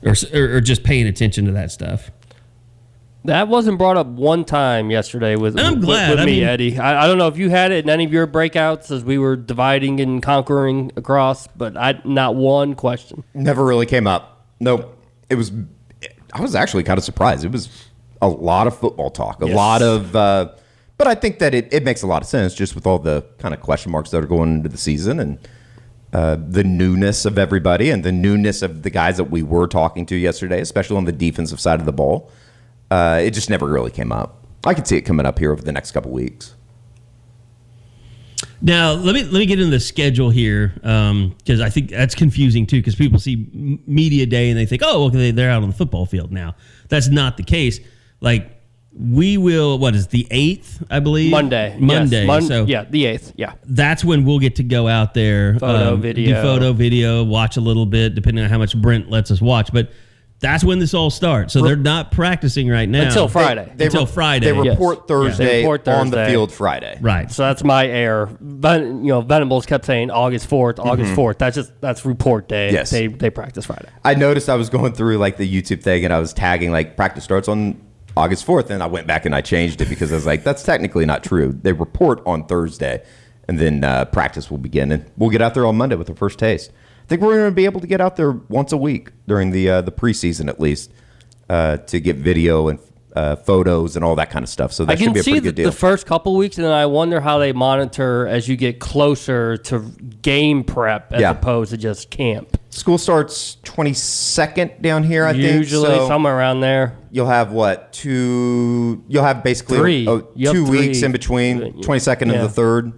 or just paying attention to that stuff. That wasn't brought up one time yesterday with me, Eddie. I don't know if you had it in any of your breakouts as we were dividing and conquering across, but not one question. Never really came up. Nope. I was actually kind of surprised. It was a lot of football talk, a lot of, but I think that it makes a lot of sense just with all the kind of question marks that are going into the season and the newness of everybody and the newness of the guys that we were talking to yesterday, especially on the defensive side of the ball. It just never really came up. I could see it coming up here over the next couple weeks. Now, let me get into the schedule here, because I think that's confusing too, because people see media day and they think, oh, okay, they're out on the football field now. That's not the case. Like, we will, what is the 8th, I believe? Monday. Yes. So yeah, the 8th, yeah. That's when we'll get to go out there. Do photo, video, watch a little bit, depending on how much Brent lets us watch. But that's when this all starts. So they're not practicing right now. Until Friday. Until Friday. They report Thursday, They report on the Thursday. field Friday. Right. So that's my error. Venables kept saying August 4th, August 4th. That's report day. Yes. They practice Friday. I noticed I was going through like the YouTube thing and I was tagging like practice starts on August 4th, and I went back and I changed it because I was like, that's technically not true. They report on Thursday, and then practice will begin, and we'll get out there on Monday with the first taste. I think we're going to be able to get out there once a week during the preseason at least to get video and photos and all that kind of stuff. So that should be a pretty good deal. The first couple weeks, and then I wonder how they monitor as you get closer to game prep as opposed to just camp. School starts 22nd down here, I think. Usually somewhere around there. You'll have what? You'll have basically 2 weeks in between 22nd and the 3rd.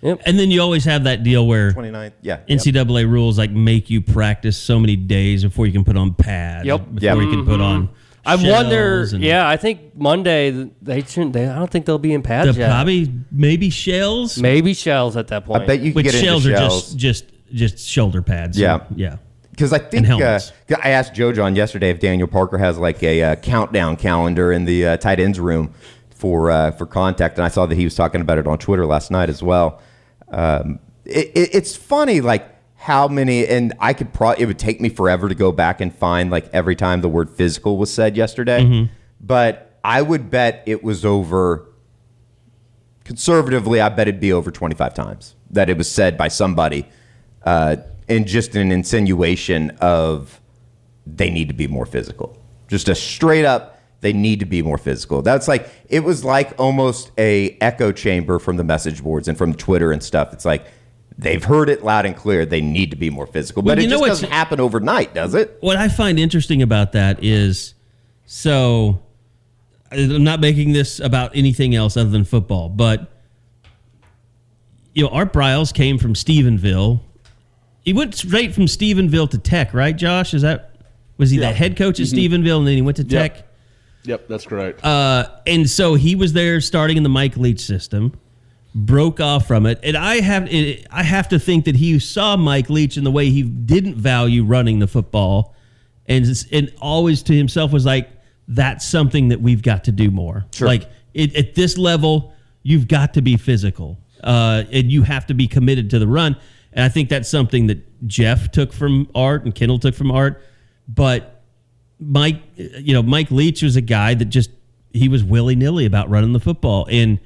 Yep. And then you always have that deal where 29th, NCAA rules like make you practice so many days before you can put on pads. Before you can put on I wonder. and- I think Monday they shouldn't. I don't think they'll be in pads yet. Probably maybe shells. Maybe shells at that point. I bet you can Which get into shells shells. are just shoulder pads. Yeah. Yeah. Because I think helmets. I asked Joe John yesterday if Daniel Parker has like a countdown calendar in the tight ends room for contact, and I saw that he was talking about it on Twitter last night as well. It's funny, like how many, and I could it would take me forever to go back and find like every time the word physical was said yesterday, but I would bet it was over. Conservatively, I bet it'd be over 25 times that it was said by somebody. And just an insinuation of they need to be more physical. Just a straight up, they need to be more physical. That's like, it was like almost a echo chamber from the message boards and from Twitter and stuff. It's like, they've heard it loud and clear. They need to be more physical. But it just doesn't happen overnight, does it? What I find interesting about that is, so I'm not making this about anything else other than football, but Art Briles came from Stephenville. He went straight from Stephenville to Tech, right, Josh? Was he the head coach at Stephenville, and then he went to Tech? Yep, that's correct. And so he was there starting in the Mike Leach system, broke off from it, and I have to think that he saw Mike Leach in the way he didn't value running the football, and always to himself was like, that's something that we've got to do more. Sure. Like at this level, you've got to be physical, and you have to be committed to the run. And I think that's something that Jeff took from Art and Kendall took from Art. But Mike Leach was a guy that he was willy-nilly about running the football. And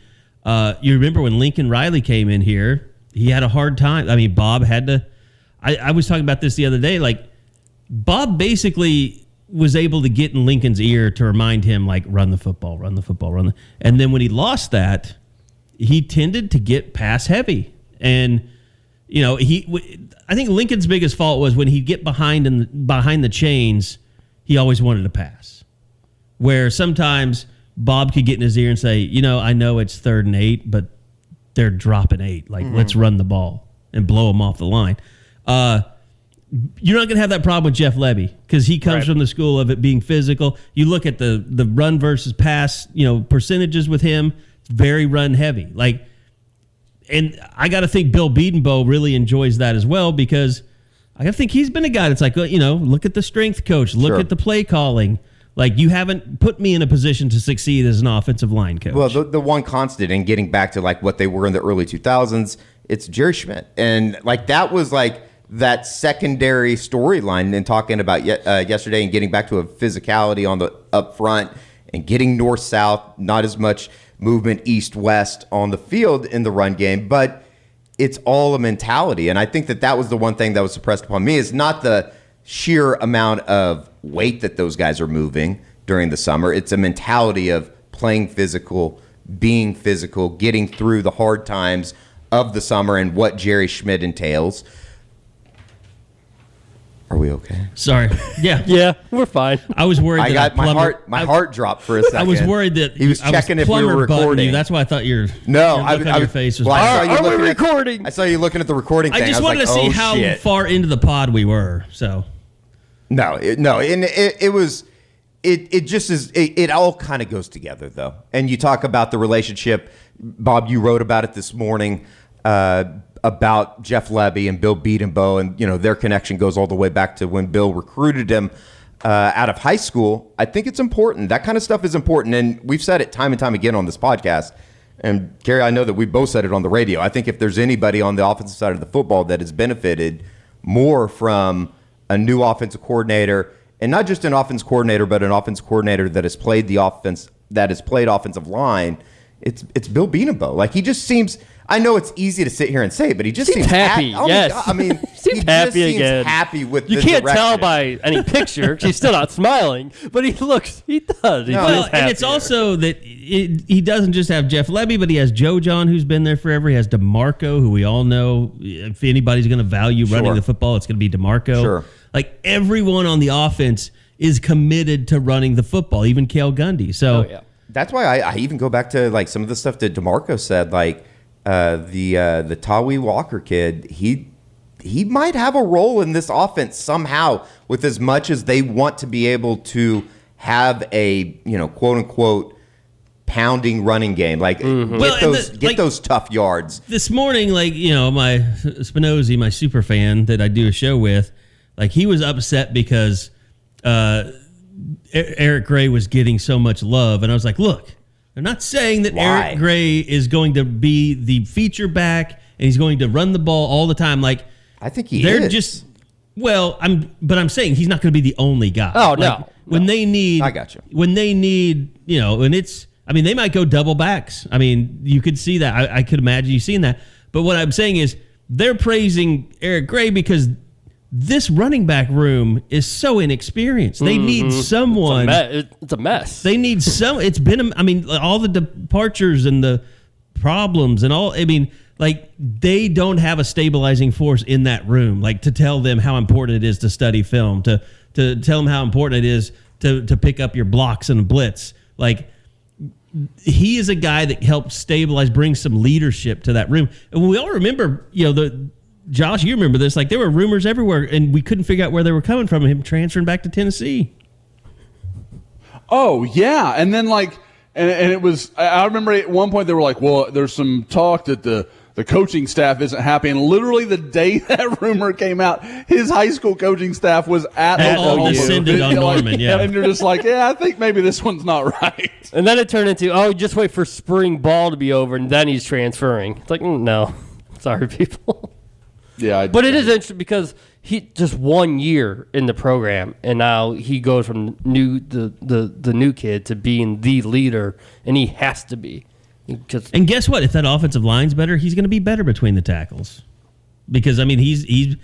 you remember when Lincoln Riley came in here, he had a hard time. I mean, Bob had to – I was talking about this the other day. Like, Bob basically was able to get in Lincoln's ear to remind him, like, run the football. And then when he lost that, he tended to get pass-heavy. And, I think Lincoln's biggest fault was when he'd get behind the chains, he always wanted to pass. Where sometimes Bob could get in his ear and say, I know it's 3rd and 8, but they're dropping 8. Like, let's run the ball and blow them off the line. You're not going to have that problem with Jeff Lebby because he comes from the school of it being physical. You look at the run versus pass, percentages with him, it's very run heavy. Like, and I got to think Bill Bedenbaugh really enjoys that as well because I got to think he's been a guy that's like, look at the strength coach, look at the play calling. Like, you haven't put me in a position to succeed as an offensive line coach. Well, the one constant in getting back to like what they were in the early 2000s, it's Jerry Schmidt. And like that was like that secondary storyline and talking about yesterday and getting back to a physicality on the up front and getting north-south, not as much movement east-west on the field in the run game, but it's all a mentality. And I think that was the one thing that was suppressed upon me is not the sheer amount of weight that those guys are moving during the summer. It's a mentality of playing physical, being physical, getting through the hard times of the summer and what Jerry Schmidt entails. Are we okay? Sorry. Yeah. Yeah, we're fine. I was worried. I got my heart dropped for a second. I was worried that he was checking if we were recording. That's why I thought your face was. Are we recording? I saw you looking at the recording thing. I just wanted to see how far into the pod we were. So. No, and it was. It just is. It all kind of goes together though. And you talk about the relationship, Bob. You wrote about it this morning. About Jeff Lebby and Bill Bedenbaugh, and their connection goes all the way back to when Bill recruited him out of high school. I think it's important. That kind of stuff is important, and we've said it time and time again on this podcast. And Carey, I know that we both said it on the radio. I think if there's anybody on the offensive side of the football that has benefited more from a new offensive coordinator, and not just an offensive coordinator, but an offensive coordinator that has played the offense, that has played offensive line, it's Bill Bedenbaugh. Like, he just seems. I know it's easy to sit here and say, but he just seems happy. Yes, I mean, seems happy again. Happy with. You can't tell by any picture. She's still not smiling, but he does. He feels and it's also that he doesn't just have Jeff Lebby, but he has Joe John, who's been there forever. He has DeMarco, who we all know. If anybody's going to value running the football, it's going to be DeMarco. Sure. Like, everyone on the offense is committed to running the football, even Cale Gundy. So that's why I even go back to like some of the stuff that DeMarco said, like. The Tawee Walker kid, he might have a role in this offense somehow, with as much as they want to be able to have a quote unquote pounding running game, like get those tough yards. This morning, like my Spinozzi, my super fan that I do a show with, like, he was upset because Eric Gray was getting so much love, and I was like, look. They're not saying that Eric Gray is going to be the feature back and he's going to run the ball all the time. Like, I think they're just. Well, I'm saying he's not going to be the only guy. Oh, like, when they need, I got you. When they need, and it's. I mean, they might go double backs. I mean, you could see that. I could imagine you seeing that. But what I'm saying is, they're praising Eric Gray because this running back room is so inexperienced. They need someone. It's a mess. They need some. It's been. I mean, all the departures and the problems and all. I mean, like, they don't have a stabilizing force in that room, like, to tell them how important it is to study film, to tell them how important it is to pick up your blocks and blitz. Like, he is a guy that helps stabilize, bring some leadership to that room. And we all remember, Josh, you remember this. Like, there were rumors everywhere, and we couldn't figure out where they were coming from. Him transferring back to Tennessee. Oh, yeah. And then, like, and it was, I remember at one point they were like, well, there's some talk that the coaching staff isn't happy. And literally the day that rumor came out, his high school coaching staff was at all descended on Norman, yeah. And you're just like, yeah, I think maybe this one's not right. And then it turned into, just wait for spring ball to be over, and then he's transferring. It's like, no. Sorry, people. Yeah, but it is interesting because he just 1 year in the program, and now he goes from the new kid to being the leader, and he has to be. And guess what? If that offensive line's better, he's going to be better between the tackles. Because, I mean, he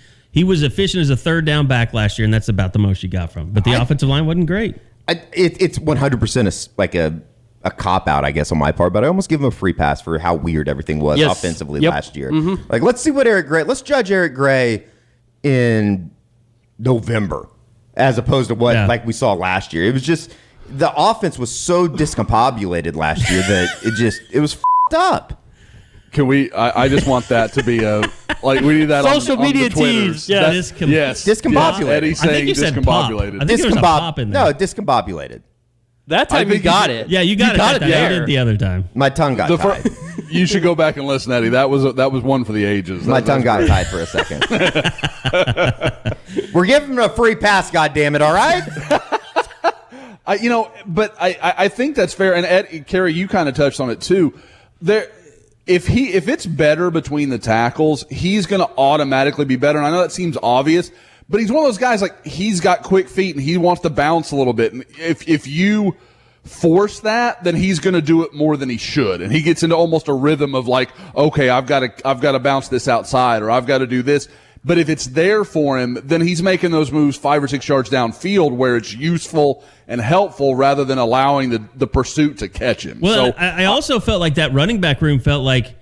was efficient as a third down back last year, and that's about the most you got from him. But the offensive line wasn't great. It's 100% like a cop-out, I guess, on my part, but I almost give him a free pass for how weird everything was offensively last year. Mm-hmm. Like, let's see what let's judge Eric Gray in November as opposed to what like we saw last year. It was just the offense was so discombobulated last year that it was f***ed up. Can we? I just want that to be we need that social on media the Twitters. teams. Yeah, yes, discombobulated. Eddie saying I think you said discombobulated. pop. I think there was a pop in there. No, discombobulated. That time you got it. Yeah, you got it. You did the other time. My tongue got tied. You should go back and listen, Eddie. That was one for the ages. My tongue got tied for a second. We're giving him a free pass, goddammit, all right? I think that's fair. And Carey, you kind of touched on it too. If it's better between the tackles, he's going to automatically be better. And I know that seems obvious, but he's one of those guys, like, he's got quick feet and he wants to bounce a little bit. And if you force that, then he's going to do it more than he should. And he gets into almost a rhythm of like, okay, I've got to bounce this outside, or I've got to do this. But if it's there for him, then he's making those moves 5 or 6 yards downfield where it's useful and helpful rather than allowing the pursuit to catch him. Well, so I also felt like that running back room felt like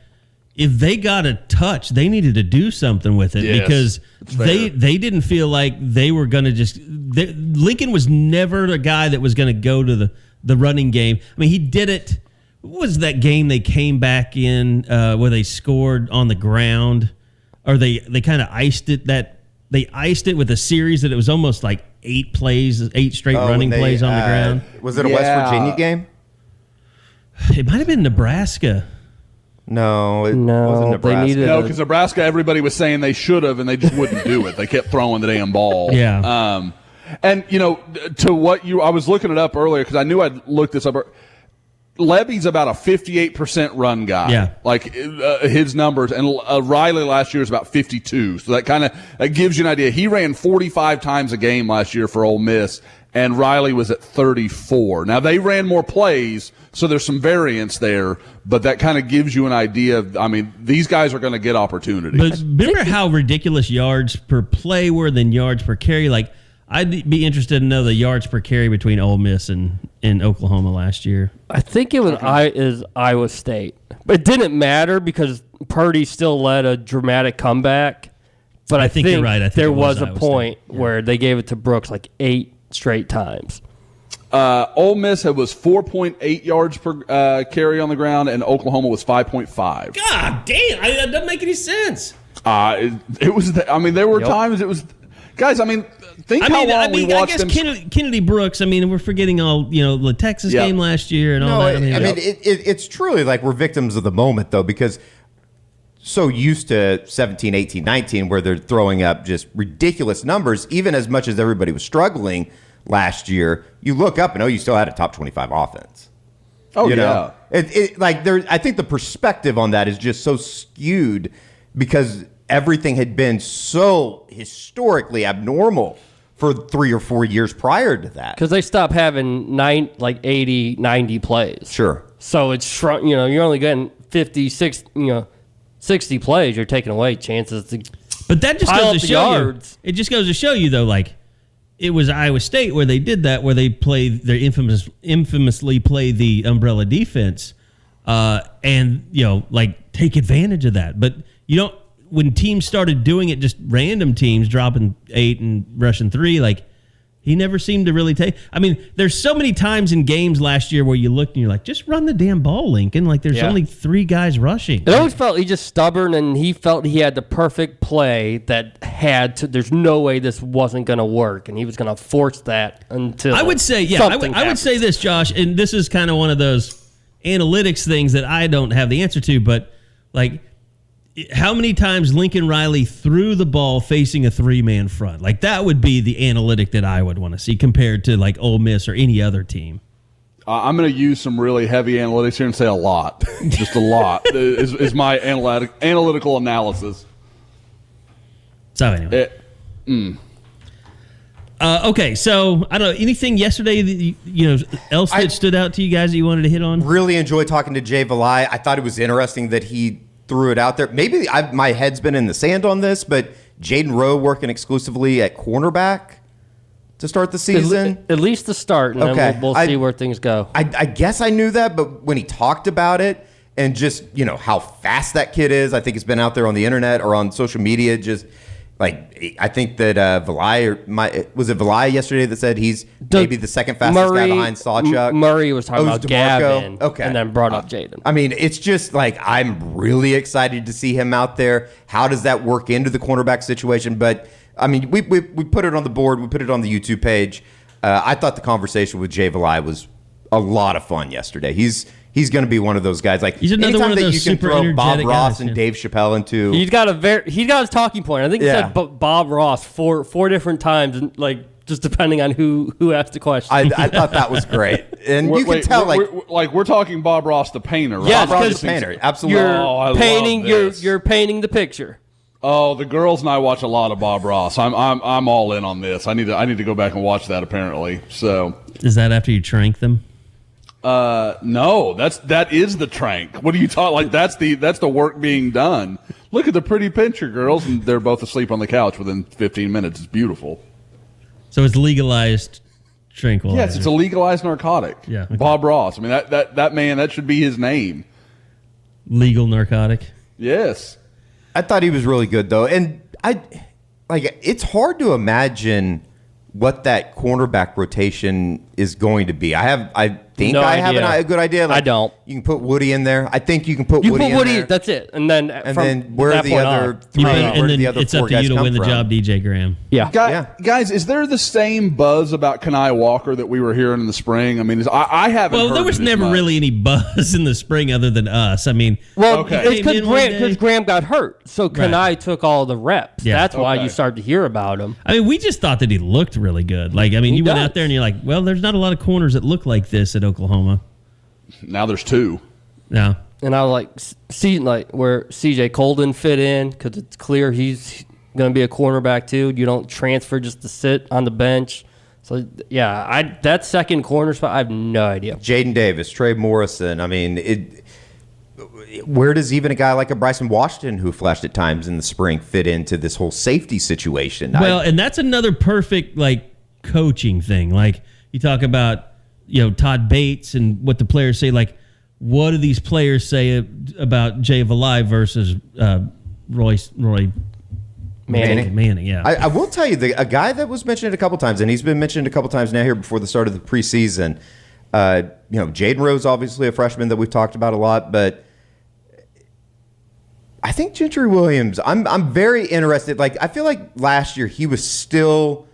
if they got a touch, they needed to do something with it because they didn't feel like they were going to just Lincoln was never a guy that was going to go to the running game. I mean, he did it. What was that game they came back in where they scored on the ground? Or they kind of iced it they iced it with a series that it was almost like 8 straight running plays on the ground. Was it a West Virginia game? It might have been Nebraska. No, wasn't Nebraska. No, because Nebraska, everybody was saying they should have, and they just wouldn't do it. They kept throwing the damn ball. Yeah. And, to what I was looking it up earlier because I knew I'd looked this up. Levy's about a 58% run guy. Yeah. Like his numbers. And Riley last year was about 52. So that gives you an idea. He ran 45 times a game last year for Ole Miss, and Riley was at 34. Now, they ran more plays, so there's some variance there, but that kind of gives you an idea of, I mean, these guys are going to get opportunities. But remember how ridiculous yards per play were than yards per carry? Like, I'd be interested to know the yards per carry between Ole Miss and Oklahoma last year. I think it was Iowa State. But it didn't matter because Purdy still led a dramatic comeback. But I think you're right. I think there was a point where they gave it to Brooks like 8 straight times. Ole Miss was 4.8 yards per carry on the ground, and Oklahoma was 5.5. God damn! That doesn't make any sense. It was. There were times it was. Guys, think how long we watched them. Kennedy Brooks. We're forgetting all the Texas game last year and all that. It's truly like we're victims of the moment though, because so used to 17, 18, 19, where they're throwing up just ridiculous numbers, even as much as everybody was struggling last year. You look up and you still had a top 25 offense. Oh, you know? I think the perspective on that is just so skewed because everything had been so historically abnormal for 3 or 4 years prior to that. Because they stopped having 80, 90 plays. Sure. So it's shrunk. You're only getting 50, 60 plays. You're taking away chances to. But that just goes to show yards. It just goes to show you though, like it was Iowa State where they did that, where they played their infamously play the umbrella defense, and take advantage of that. But you don't. When teams started doing it, just random teams dropping 8 and rushing 3, he never seemed to really take. There's so many times in games last year where you looked and you're like, just run the damn ball, Lincoln. There's only 3 guys rushing. It always felt he just stubborn, and he felt he had the perfect play that had to. There's no way this wasn't going to work, and he was going to force that until. I would say, I would say this, Josh, and this is kind of one of those analytics things that I don't have the answer to, but how many times Lincoln Riley threw the ball facing a 3-man front? That would be the analytic that I would want to see compared to Ole Miss or any other team. I'm going to use some really heavy analytics here and say a lot. Just a lot is my analytical analysis. So anyway. Okay, so I don't know, anything yesterday that else that stood out to you guys that you wanted to hit on? Really enjoyed talking to Jay Valai. I thought it was interesting that he threw it out there. Maybe my head's been in the sand on this, but Jaden Rowe working exclusively at cornerback to start the season. At least to start, and then we'll see where things go. I guess I knew that, but when he talked about it and just how fast that kid is, I think it's been out there on the internet or on social media. Just like I think that Valai was it Valai yesterday that said he's maybe the second fastest guy behind Sawchuk. Murray was talking about Gavin, and then brought up Jaden. I mean, it's just like I'm really excited to see him out there. How does that work into the cornerback situation? But I mean, we put it on the board. We put it on the YouTube page. I thought the conversation with Jay Valai was a lot of fun yesterday. He's going to be one of those guys. Like he's another anytime one of that those you can super throw Bob energetic Ross guys, and Dave Chappelle into. He's got his talking point. I think he said Bob Ross four different times, and like just depending on who asked the question. I thought that was great, and you can tell we're talking Bob Ross the painter, right? Yes, Bob Ross the painter, absolutely. You're painting. You're painting the picture. Oh, the girls and I watch a lot of Bob Ross. I'm all in on this. I need to go back and watch that apparently. So is that after you trank them? No, that is the trank. What are you talking? Like that's the work being done. Look at the pretty picture, girls, and they're both asleep on the couch within 15 minutes. It's beautiful. So it's legalized tranquilizer. Yes, it's a legalized narcotic. Yeah, okay. Bob Ross. I mean that man, that should be his name. Legal narcotic. Yes. I thought he was really good though, and it's hard to imagine what that cornerback rotation is going to be. I think I have a good idea. I don't. You can put Woody in there. I think you can put Woody in there. That's it. And then where are the other three? And then it's up to you to win the job, DJ Graham. Yeah. Guys, is there the same buzz about Kenai Walker that we were hearing in the spring? I mean, I haven't. Well, heard there was it never much. really any buzz in the spring other than us. I mean, it's because Graham got hurt, so Kenai took all the reps. Yeah. That's why you started to hear about him. I mean, we just thought that he looked really good. Like, I mean, you went out there and you're like, well, there's not a lot of corners that look like this at Oklahoma. Now there's two. Yeah. And I where CJ Colden fit in because it's clear he's going to be a cornerback too. You don't transfer just to sit on the bench. So yeah, that second corner spot, I have no idea. Jaden Davis, Trey Morrison. I mean, where does even a guy like a Bryson Washington, who flashed at times in the spring, fit into this whole safety situation? Well, and that's another perfect coaching thing. Like you talk about, Todd Bates and what the players say. Like, what do these players say about Jay Valai versus Roy Manning? Yeah, I will tell you, a guy that was mentioned a couple times, and he's been mentioned a couple times now here before the start of the preseason. Jaden Rowe's obviously a freshman that we've talked about a lot, but I think Gentry Williams. I'm very interested. Like, I feel like last year he was still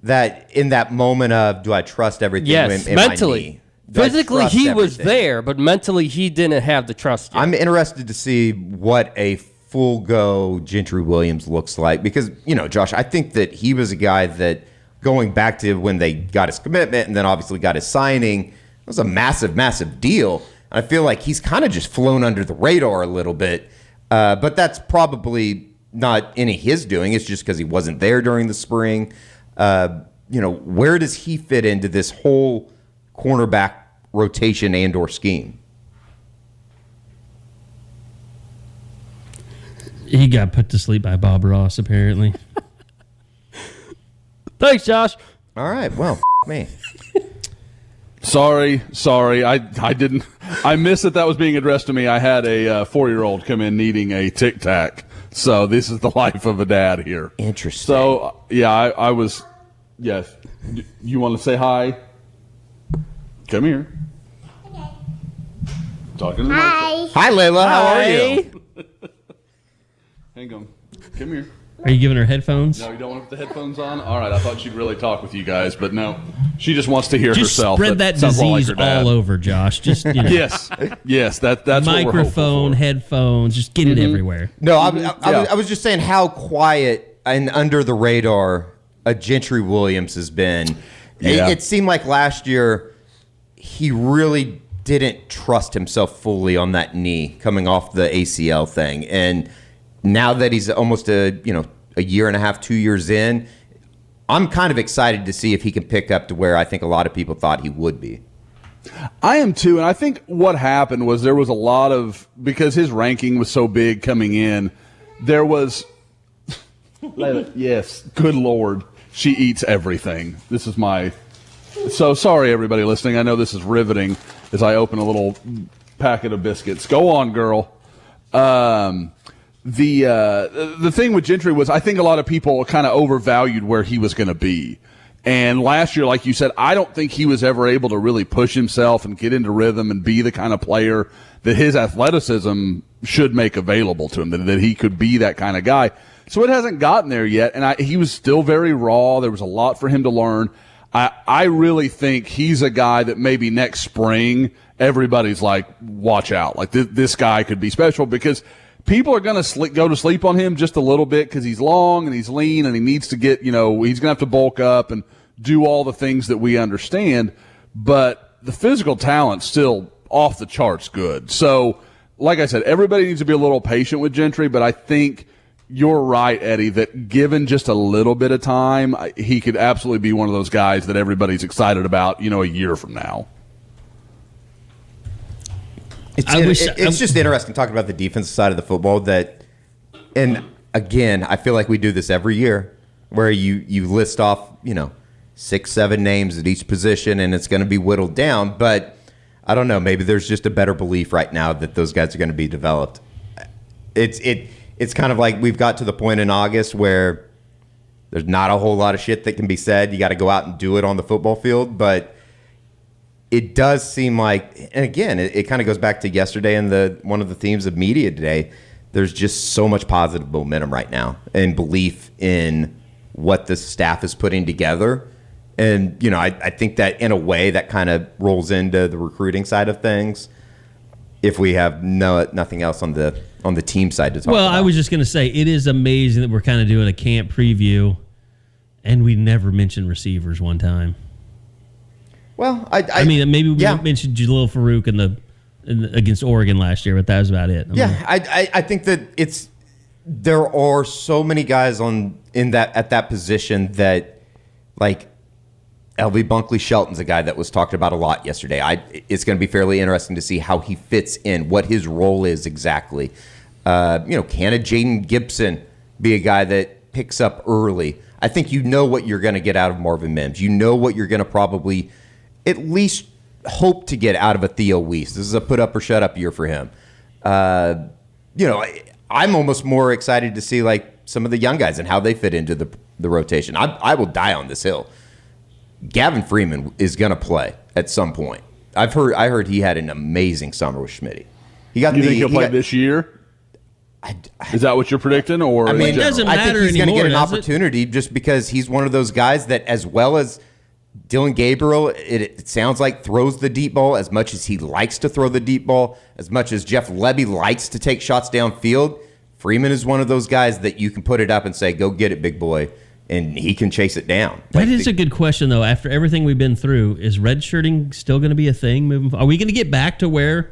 in that moment of, do I trust everything? Yes, in mentally. my knee? Physically, he was there, but mentally, he didn't have the trust yet. I'm interested to see what a full go Gentry Williams looks like because, Josh, I think that he was a guy that going back to when they got his commitment and then obviously got his signing, it was a massive, massive deal. And I feel like he's kind of just flown under the radar a little bit, but that's probably not any of his doing. It's just because he wasn't there during the spring. Where does he fit into this whole cornerback rotation and/or scheme? he got put to sleep by Bob Ross, apparently. Thanks, Josh. All right. Well, me. Sorry. I didn't. I missed that was being addressed to me. I had a 4-year-old come in needing a Tic Tac. So this is the life of a dad here. Interesting. So yeah, I was. Yes. You want to say hi? Come here. Okay. Talking to the Hi. Hi, Layla. How are you? Hang on. Come here. Are you giving her headphones? No, you don't want to put the headphones on? All right, I thought she'd really talk with you guys, but no. She just wants to hear Just herself. spread that sounds a lot like disease her dad. all over, Josh. Just Yes, that's what we're microphone, hopeful for. headphones, just get it everywhere. No, I was just saying how quiet and under the radar a Gentry Williams has been. Yeah. It seemed like last year he really didn't trust himself fully on that knee coming off the ACL thing. And now that he's almost a a year and a half, 2 years in, I'm kind of excited to see if he can pick up to where I think a lot of people thought he would be. I am too, and I think what happened was there was a lot of, because his ranking was so big coming in, there was, yes, good Lord, she eats everything. This is so sorry everybody listening. I know this is riveting as I open a little packet of biscuits. Go on, girl. The thing with Gentry was I think a lot of people kind of overvalued where he was going to be. And last year, like you said, I don't think he was ever able to really push himself and get into rhythm and be the kind of player that his athleticism should make available to him, that he could be that kind of guy. So it hasn't gotten there yet, and he was still very raw. There was a lot for him to learn. I really think he's a guy that maybe next spring everybody's like, watch out. Like this guy could be special because people are going to go to sleep on him just a little bit because he's long and he's lean and he needs to get, he's going to have to bulk up and do all the things that we understand. But the physical talent's still off the charts good. So, like I said, everybody needs to be a little patient with Gentry, but I think you're right, Eddie, that given just a little bit of time, he could absolutely be one of those guys that everybody's excited about, a year from now. It's just interesting talking about the defensive side of the football and again, I feel like we do this every year where you list off, 6-7 names at each position and it's going to be whittled down, but I don't know, maybe there's just a better belief right now that those guys are going to be developed. It's kind of like we've got to the point in August where there's not a whole lot of shit that can be said. You got to go out and do it on the football field, but it does seem like, and again, it kind of goes back to yesterday and one of the themes of media today. There's just so much positive momentum right now and belief in what the staff is putting together. And, I think that in a way that kind of rolls into the recruiting side of things if we have nothing else on the team side to talk about. Well, I was just going to say, it is amazing that we're kind of doing a camp preview and we never mentioned receivers one time. Well, I mean, maybe we mentioned Jalil Farouk against Oregon last year, but that was about it. I think that there are so many guys at that position that, like, LV Bunkley Shelton's a guy that was talked about a lot yesterday. It's going to be fairly interesting to see how he fits in, what his role is exactly. Can a Jaden Gibson be a guy that picks up early? I think what you're going to get out of Marvin Mims. What you're going to probably at least hope to get out of a Theo Weiss. This is a put up or shut up year for him. I'm almost more excited to see like some of the young guys and how they fit into the rotation. I will die on this hill. Gavin Freeman is going to play at some point. I heard he had an amazing summer with Schmitty. You think he'll play this year? Is that what you're predicting? Or it doesn't matter anymore. I think he's going to get an opportunity it? Just because he's one of those guys that, as well as Dylan Gabriel, it sounds like throws the deep ball as much as he likes to throw the deep ball, as much as Jeff Lebby likes to take shots downfield. Freeman is one of those guys that you can put it up and say, go get it, big boy, and he can chase it down. That is a good question, though. After everything we've been through, is redshirting still going to be a thing moving forward? Are we going to get back to where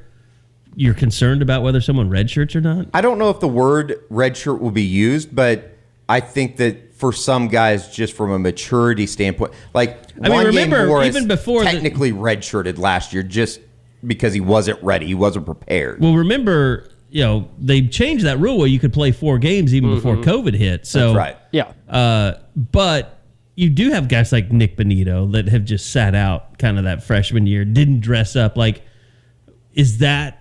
you're concerned about whether someone redshirts or not? I don't know if the word redshirt will be used, but I think that for some guys, just from a maturity standpoint, like remember, Morris even before technically redshirted last year just because he wasn't ready. He wasn't prepared. Well, remember, they changed that rule where you could play 4 games even before COVID hit. So, that's right. Yeah. But you do have guys like Nick Benito that have just sat out kind of that freshman year, didn't dress up. Like, is that,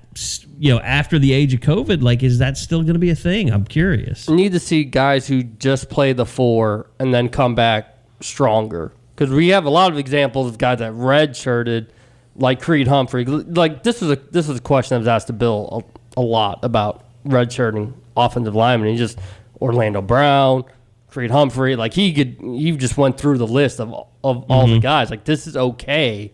after the age of COVID, like, is that still going to be a thing? I'm curious. You need to see guys who just play the 4 and then come back stronger. Because we have a lot of examples of guys that redshirted, like Creed Humphrey. Like, this was a question that was asked to Bill a lot about redshirting offensive linemen. He just Orlando Brown, Creed Humphrey. Like, he just went through the list of all the guys. Like, this is okay.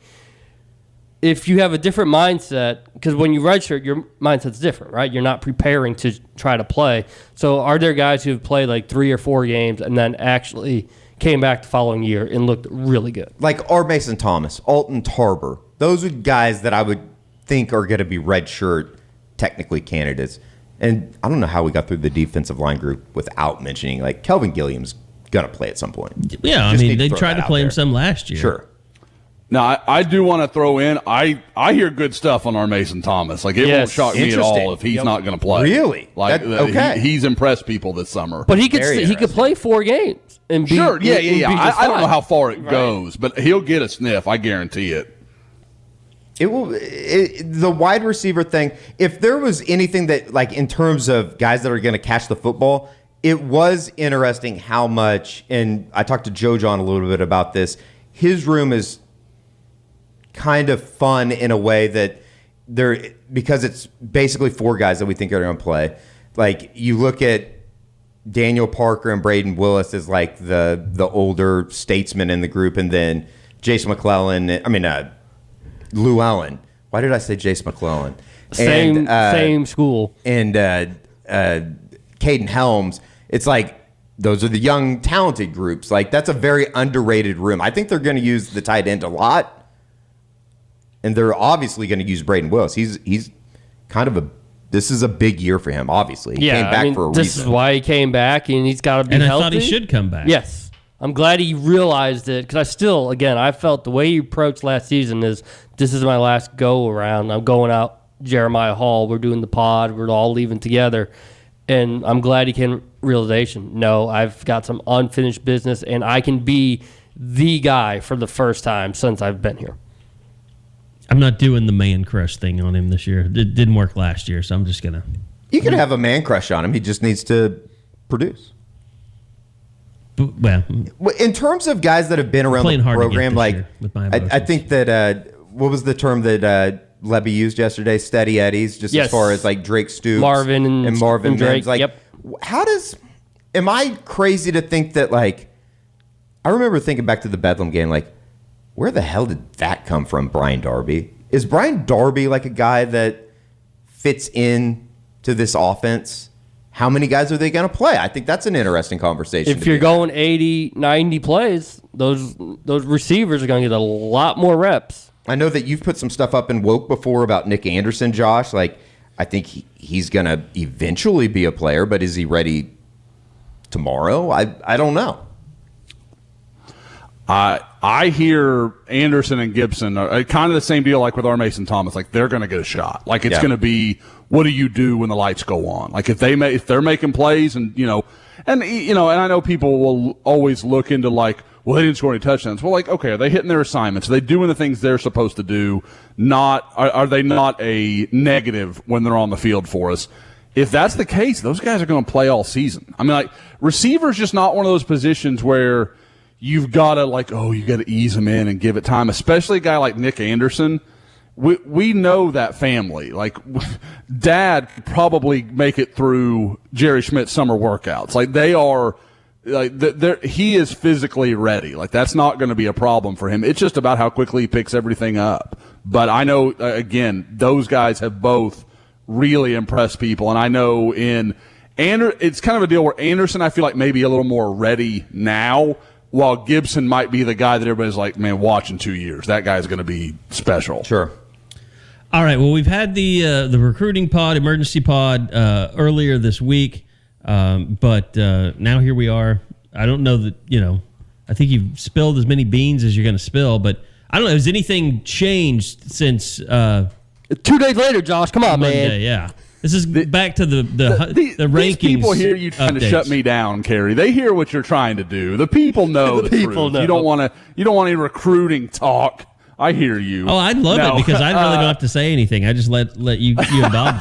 If you have a different mindset, because when you redshirt, your mindset's different, right? You're not preparing to try to play. So are there guys who have played like 3 or 4 games and then actually came back the following year and looked really good? Like R. Mason Thomas, Alton Tarber. Those are guys that I would think are going to be redshirt technically candidates. And I don't know how we got through the defensive line group without mentioning, like, Kelvin Gilliam's going to play at some point. Yeah, I mean, they tried to play him some last year. Sure. Now, I do want to throw in, I hear good stuff on our Mason Thomas. Like, it won't shock me at all if he's not going to play. Really? Like, okay. He's impressed people this summer. But he could play 4 games and be sure. Yeah. I don't know how far it right. goes, but he'll get a sniff. I guarantee it. It will. The wide receiver thing, if there was anything that, like, in terms of guys that are going to catch the football, it was interesting how much, and I talked to Joe John a little bit about this, his room is kind of fun in a way that because it's basically 4 guys that we think are going to play. Like, you look at Daniel Parker and Braden Willis as, like, the older statesmen in the group, and then Jace McClellan, Llewellyn. Why did I say Jace McClellan? Same school. And Caden Helms. It's like, those are the young, talented groups. Like, that's a very underrated room. I think they're going to use the tight end a lot. And they're obviously going to use Braden Willis. He's kind of this is a big year for him, obviously. He came back for a reason. This is why he came back, and he's got to be healthy. And I thought he should come back. Yes. I'm glad he realized it, because I felt the way he approached last season is, this is my last go-around. I'm going out Jeremiah Hall. We're doing the pod. We're all leaving together. And I'm glad he came to realization. No, I've got some unfinished business, and I can be the guy for the first time since I've been here. I'm not doing the man crush thing on him this year. It didn't work last year, so I'm just going to... You can have a man crush on him. He just needs to produce. Well, in terms of guys that have been around the program, like, I think that, what was the term that Levy used yesterday? Steady Eddies, just as far as, like, Drake Stoops. Marvin and Marvin Drake. Like, yep. Am I crazy to think that, like, I remember thinking back to the Bedlam game, like, where the hell did that come from, Brian Darby? Is Brian Darby, like, a guy that fits in to this offense? How many guys are they going to play? I think that's an interesting conversation. If you're going 80, 90 plays, those receivers are going to get a lot more reps. I know that you've put some stuff up in Woke before about Nick Anderson, Josh. Like, I think he's going to eventually be a player, but is he ready tomorrow? I don't know. I hear Anderson and Gibson are kind of the same deal, like with our Mason Thomas. Like, they're going to get a shot. Like, it's going to be, what do you do when the lights go on? Like, if they're making plays, and and I know people will always look into, like, well, they didn't score any touchdowns. Well, like, okay, are they hitting their assignments? Are they doing the things they're supposed to do? Are they not a negative when they're on the field for us? If that's the case, those guys are going to play all season. I mean, like, receiver's just not one of those positions where you've got to, like, you got to ease them in and give it time, especially a guy like Nick Anderson. We know that family. Like, Dad could probably make it through Jerry Schmidt's summer workouts. Like, they are, like, he is physically ready. Like, that's not going to be a problem for him. It's just about how quickly he picks everything up. But I know, again, those guys have both really impressed people. And I know it's kind of a deal where Anderson, I feel like, maybe a little more ready now, while Gibson might be the guy that everybody's like, man, watch in 2 years. That guy's going to be special. Sure. All right. Well, we've had the recruiting pod, emergency pod earlier this week, but now here we are. I don't know that, I think you've spilled as many beans as you're going to spill, but I don't know. Has anything changed since 2 days later, Josh? Come on, Monday, man. Yeah. This is back to the rankings. These people hear you trying to shut me down, Carey. They hear what you're trying to do. The people know the truth. Know. You don't want any recruiting talk. I hear you. Oh, I'd love it because I really don't have to say anything. I just let you and Bob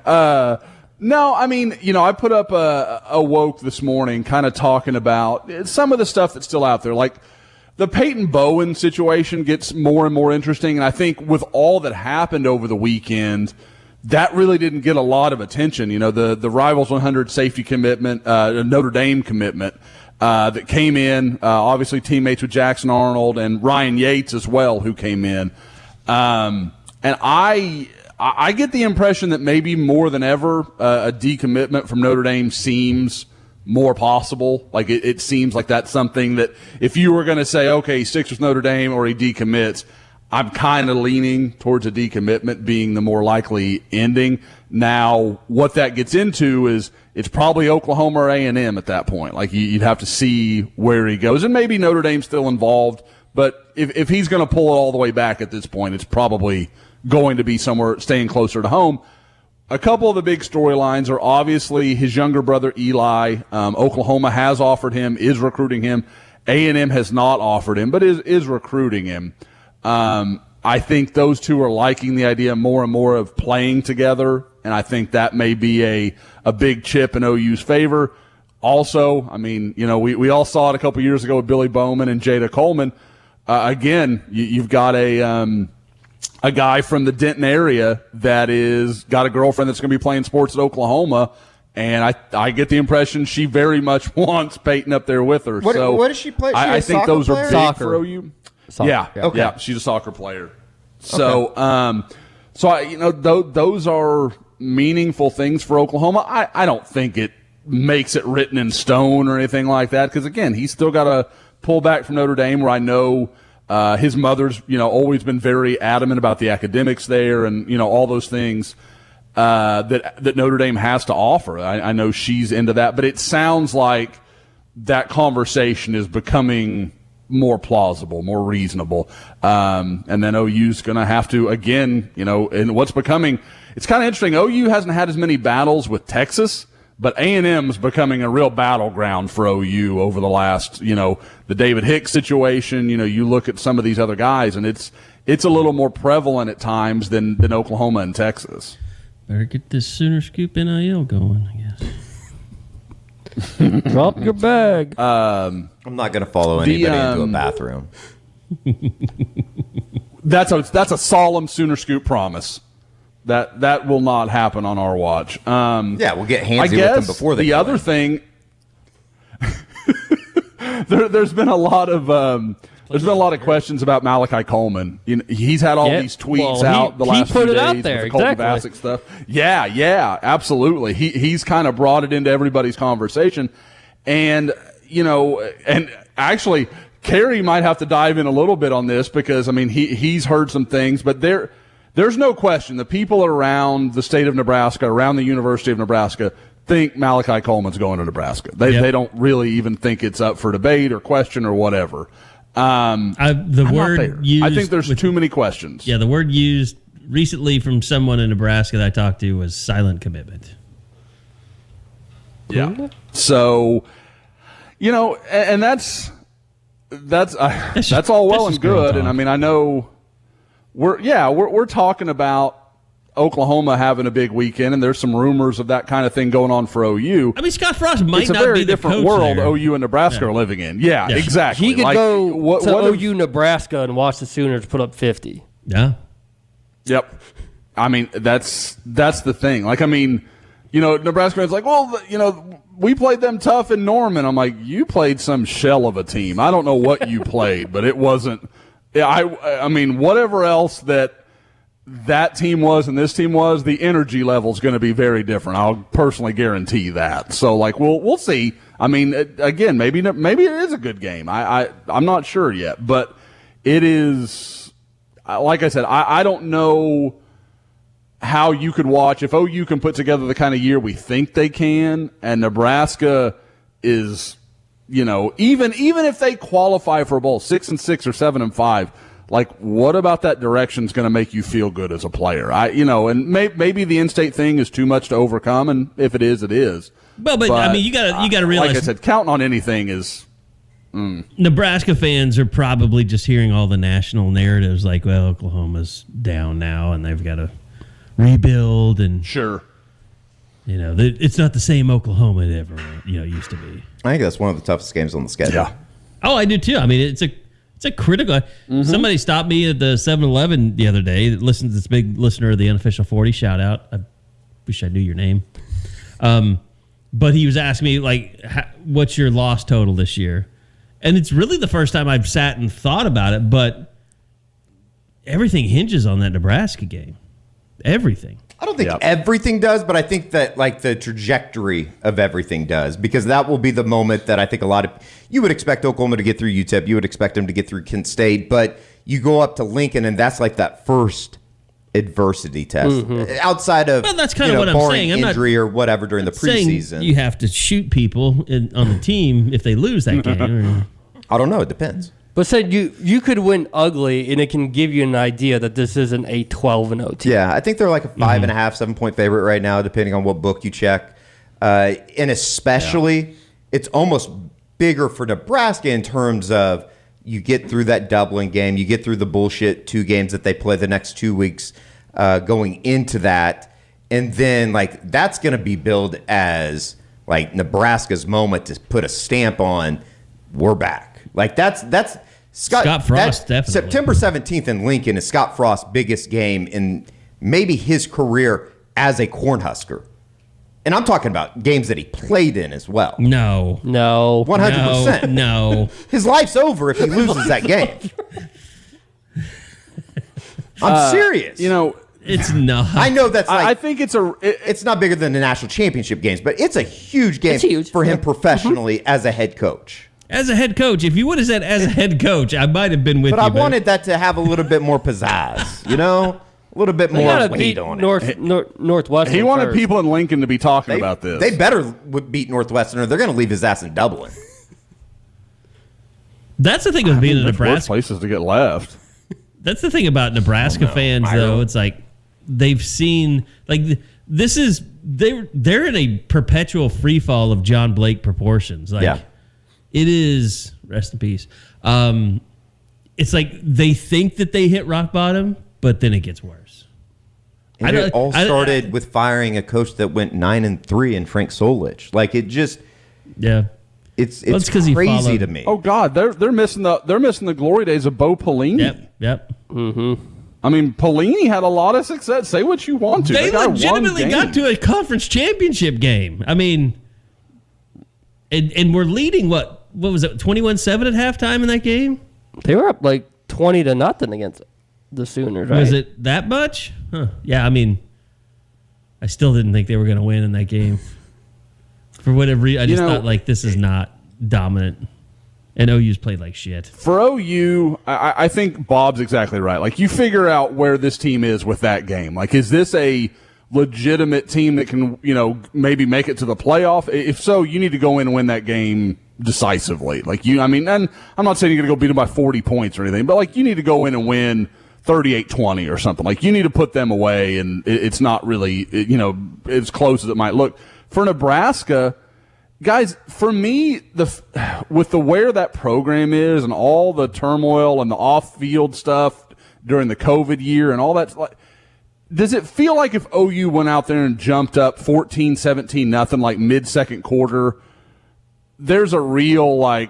go. No, I mean, I put up a woke this morning kind of talking about some of the stuff that's still out there. Like, the Peyton Bowen situation gets more and more interesting, and I think with all that happened over the weekend, that really didn't get a lot of attention. The Rivals 100 safety commitment, Notre Dame commitment that came in, obviously teammates with Jackson Arnold and Ryan Yates as well, who came in. And I get the impression that maybe more than ever, a decommitment from Notre Dame seems more possible. Like, it seems like that's something that if you were going to say, okay, he sticks with Notre Dame or he decommits, I'm kind of leaning towards a decommitment being the more likely ending. Now, what that gets into is it's probably Oklahoma or A&M at that point. Like, you'd have to see where he goes. And maybe Notre Dame's still involved. But if he's going to pull it all the way back at this point, it's probably going to be somewhere staying closer to home. A couple of the big storylines are obviously his younger brother, Eli. Oklahoma has offered him, is recruiting him. A&M has not offered him, but is recruiting him. I think those two are liking the idea more and more of playing together, and I think that may be a big chip in OU's favor. Also, I mean, we all saw it a couple years ago with Billy Bowman and Jada Coleman. Again, you've got a guy from the Denton area that is got a girlfriend that's going to be playing sports at Oklahoma, and I get the impression she very much wants Peyton up there with her. What does she play? I think those are big for OU. Soccer. Yeah, okay. Yeah, she's a soccer player. So, those are meaningful things for Oklahoma. I don't think it makes it written in stone or anything like that, because again, he's still got to pull back from Notre Dame, where I know his mother's always been very adamant about the academics there, and all those things that Notre Dame has to offer. I know she's into that, but it sounds like that conversation is becoming more plausible, more reasonable. And then OU's going to have to, again, in what's becoming, it's kind of interesting. OU hasn't had as many battles with Texas, but A&M's becoming a real battleground for OU over the last, the David Hicks situation. You look at some of these other guys, and it's a little more prevalent at times than Oklahoma and Texas. Better get this Sooner Scoop NIL going, I guess. Drop your bag. I'm not going to follow anybody into a bathroom. That's a solemn Sooner Scoop promise. That will not happen on our watch. Yeah, we'll get handsy with them before they. The other thing, there's been a lot of questions about Malachi Coleman. He's had all these tweets out the last few days out there, with the Colton Bassick stuff. Yeah, absolutely. He's kind of brought it into everybody's conversation, and actually, Carey might have to dive in a little bit on this, because he's heard some things, but there's no question the people around the state of Nebraska, around the University of Nebraska, think Malachi Coleman's going to Nebraska. They don't really even think it's up for debate or question or whatever. The word used, I think there's too many questions. Yeah, the word used recently from someone in Nebraska that I talked to was silent commitment. Yeah. So, and that's all well and good. And I know we're talking about Oklahoma having a big weekend, and there's some rumors of that kind of thing going on for OU. Scott Frost might not be the coach. It's a very different world there. OU and Nebraska are living in. Yeah, exactly. He could go to OU Nebraska and watch the Sooners put up 50. Yeah. Yep. That's the thing. Nebraska fans like, well, we played them tough in Norman. I'm like, you played some shell of a team. I don't know what you played, but it wasn't. Yeah, whatever else that team was and this team was, the energy level is going to be very different. I'll personally guarantee that. So, we'll see. Again, maybe it is a good game. I'm not sure yet, but it is. Like I said, I don't know how you could watch if OU can put together the kind of year we think they can, and Nebraska is, even if they qualify for a bowl 6-6 or 7-5. What about that direction is going to make you feel good as a player? And maybe the in-state thing is too much to overcome, and if it is, it is. But you got to realize. Like I said, counting on anything is. Nebraska fans are probably just hearing all the national narratives, like, well, Oklahoma's down now, and they've got to rebuild, and sure, it's not the same Oklahoma it ever used to be. I think that's one of the toughest games on the schedule. Yeah. Oh, I do too. It's a critical. Mm-hmm. Somebody stopped me at the 7-Eleven the other day. This big listener of the Unofficial 40. Shout out. I wish I knew your name. But he was asking me, what's your loss total this year? And it's really the first time I've sat and thought about it, but everything hinges on that Nebraska game. everything. I don't think everything does, but I think that like the trajectory of everything does, because that will be the moment that I think you would expect Oklahoma to get through UTEP, you would expect them to get through Kent State, but you go up to Lincoln and that's like that first adversity test outside of that's kind of what I'm saying. Injury or whatever during the preseason. You have to shoot people on the team if they lose that game. I don't know. It depends. But said you could win ugly, and it can give you an idea that this isn't a 12-0 team. Yeah, I think they're like a 5.5, 7-point favorite right now, depending on what book you check. And especially, it's almost bigger for Nebraska in terms of you get through that doubling game, you get through the bullshit 2 games that they play the next 2 weeks going into that, and then like that's going to be billed as like Nebraska's moment to put a stamp on. We're back. Like that's Scott Frost, definitely. September 17th in Lincoln is Scott Frost's biggest game in maybe his career as a Cornhusker. And I'm talking about games that he played in as well. No. 100%. No. His life's over if he loses that game. I'm serious. It's not. I know that's like, I think it's not bigger than the national championship games, but it's a huge game for him professionally as a head coach. As a head coach, if you would have said as a head coach, I might have been with you. But I wanted that to have a little bit more pizzazz, a little bit more weight on it. Northwestern. He wanted people in Lincoln to be talking about this. They better beat Northwestern, or they're going to leave his ass in Dublin. That's the thing with being a Nebraska. Places to get left. That's the thing about Nebraska fans, though. It's like they've seen this is they're in a perpetual free fall of John Blake proportions. It is, rest in peace. It's like they think that they hit rock bottom, but then it gets worse. And it all started with firing a coach that went 9-3 in Frank Solich. Like it just, it's crazy to me. Oh God, they're missing the glory days of Bo Pelini. Yep. Mm-hmm. I mean, Pelini had a lot of success. Say what you want to. They legitimately got to a conference championship game. I mean, and we're leading what was it, 21-7 at halftime in that game? They were up like 20-0 against the Sooners, right? Was it that much? Huh. Yeah, I mean, I still didn't think they were going to win in that game. For whatever reason, I just thought, like, this is not dominant. And OU's played like shit. For OU, I think Bob's exactly right. Like, you figure out where this team is with that game. Like, is this a legitimate team that can, maybe make it to the playoff? If so, you need to go in and win that game decisively. And I'm not saying you're going to go beat them by 40 points or anything, but, like, you need to go in and win 38-20 or something. Like, you need to put them away, and it's not really, as close as it might look. For Nebraska, guys, for me, with where that program is and all the turmoil and the off-field stuff during the COVID year and all that, does it feel like if OU went out there and jumped up 14-17-0 like mid-second quarter, there's a real I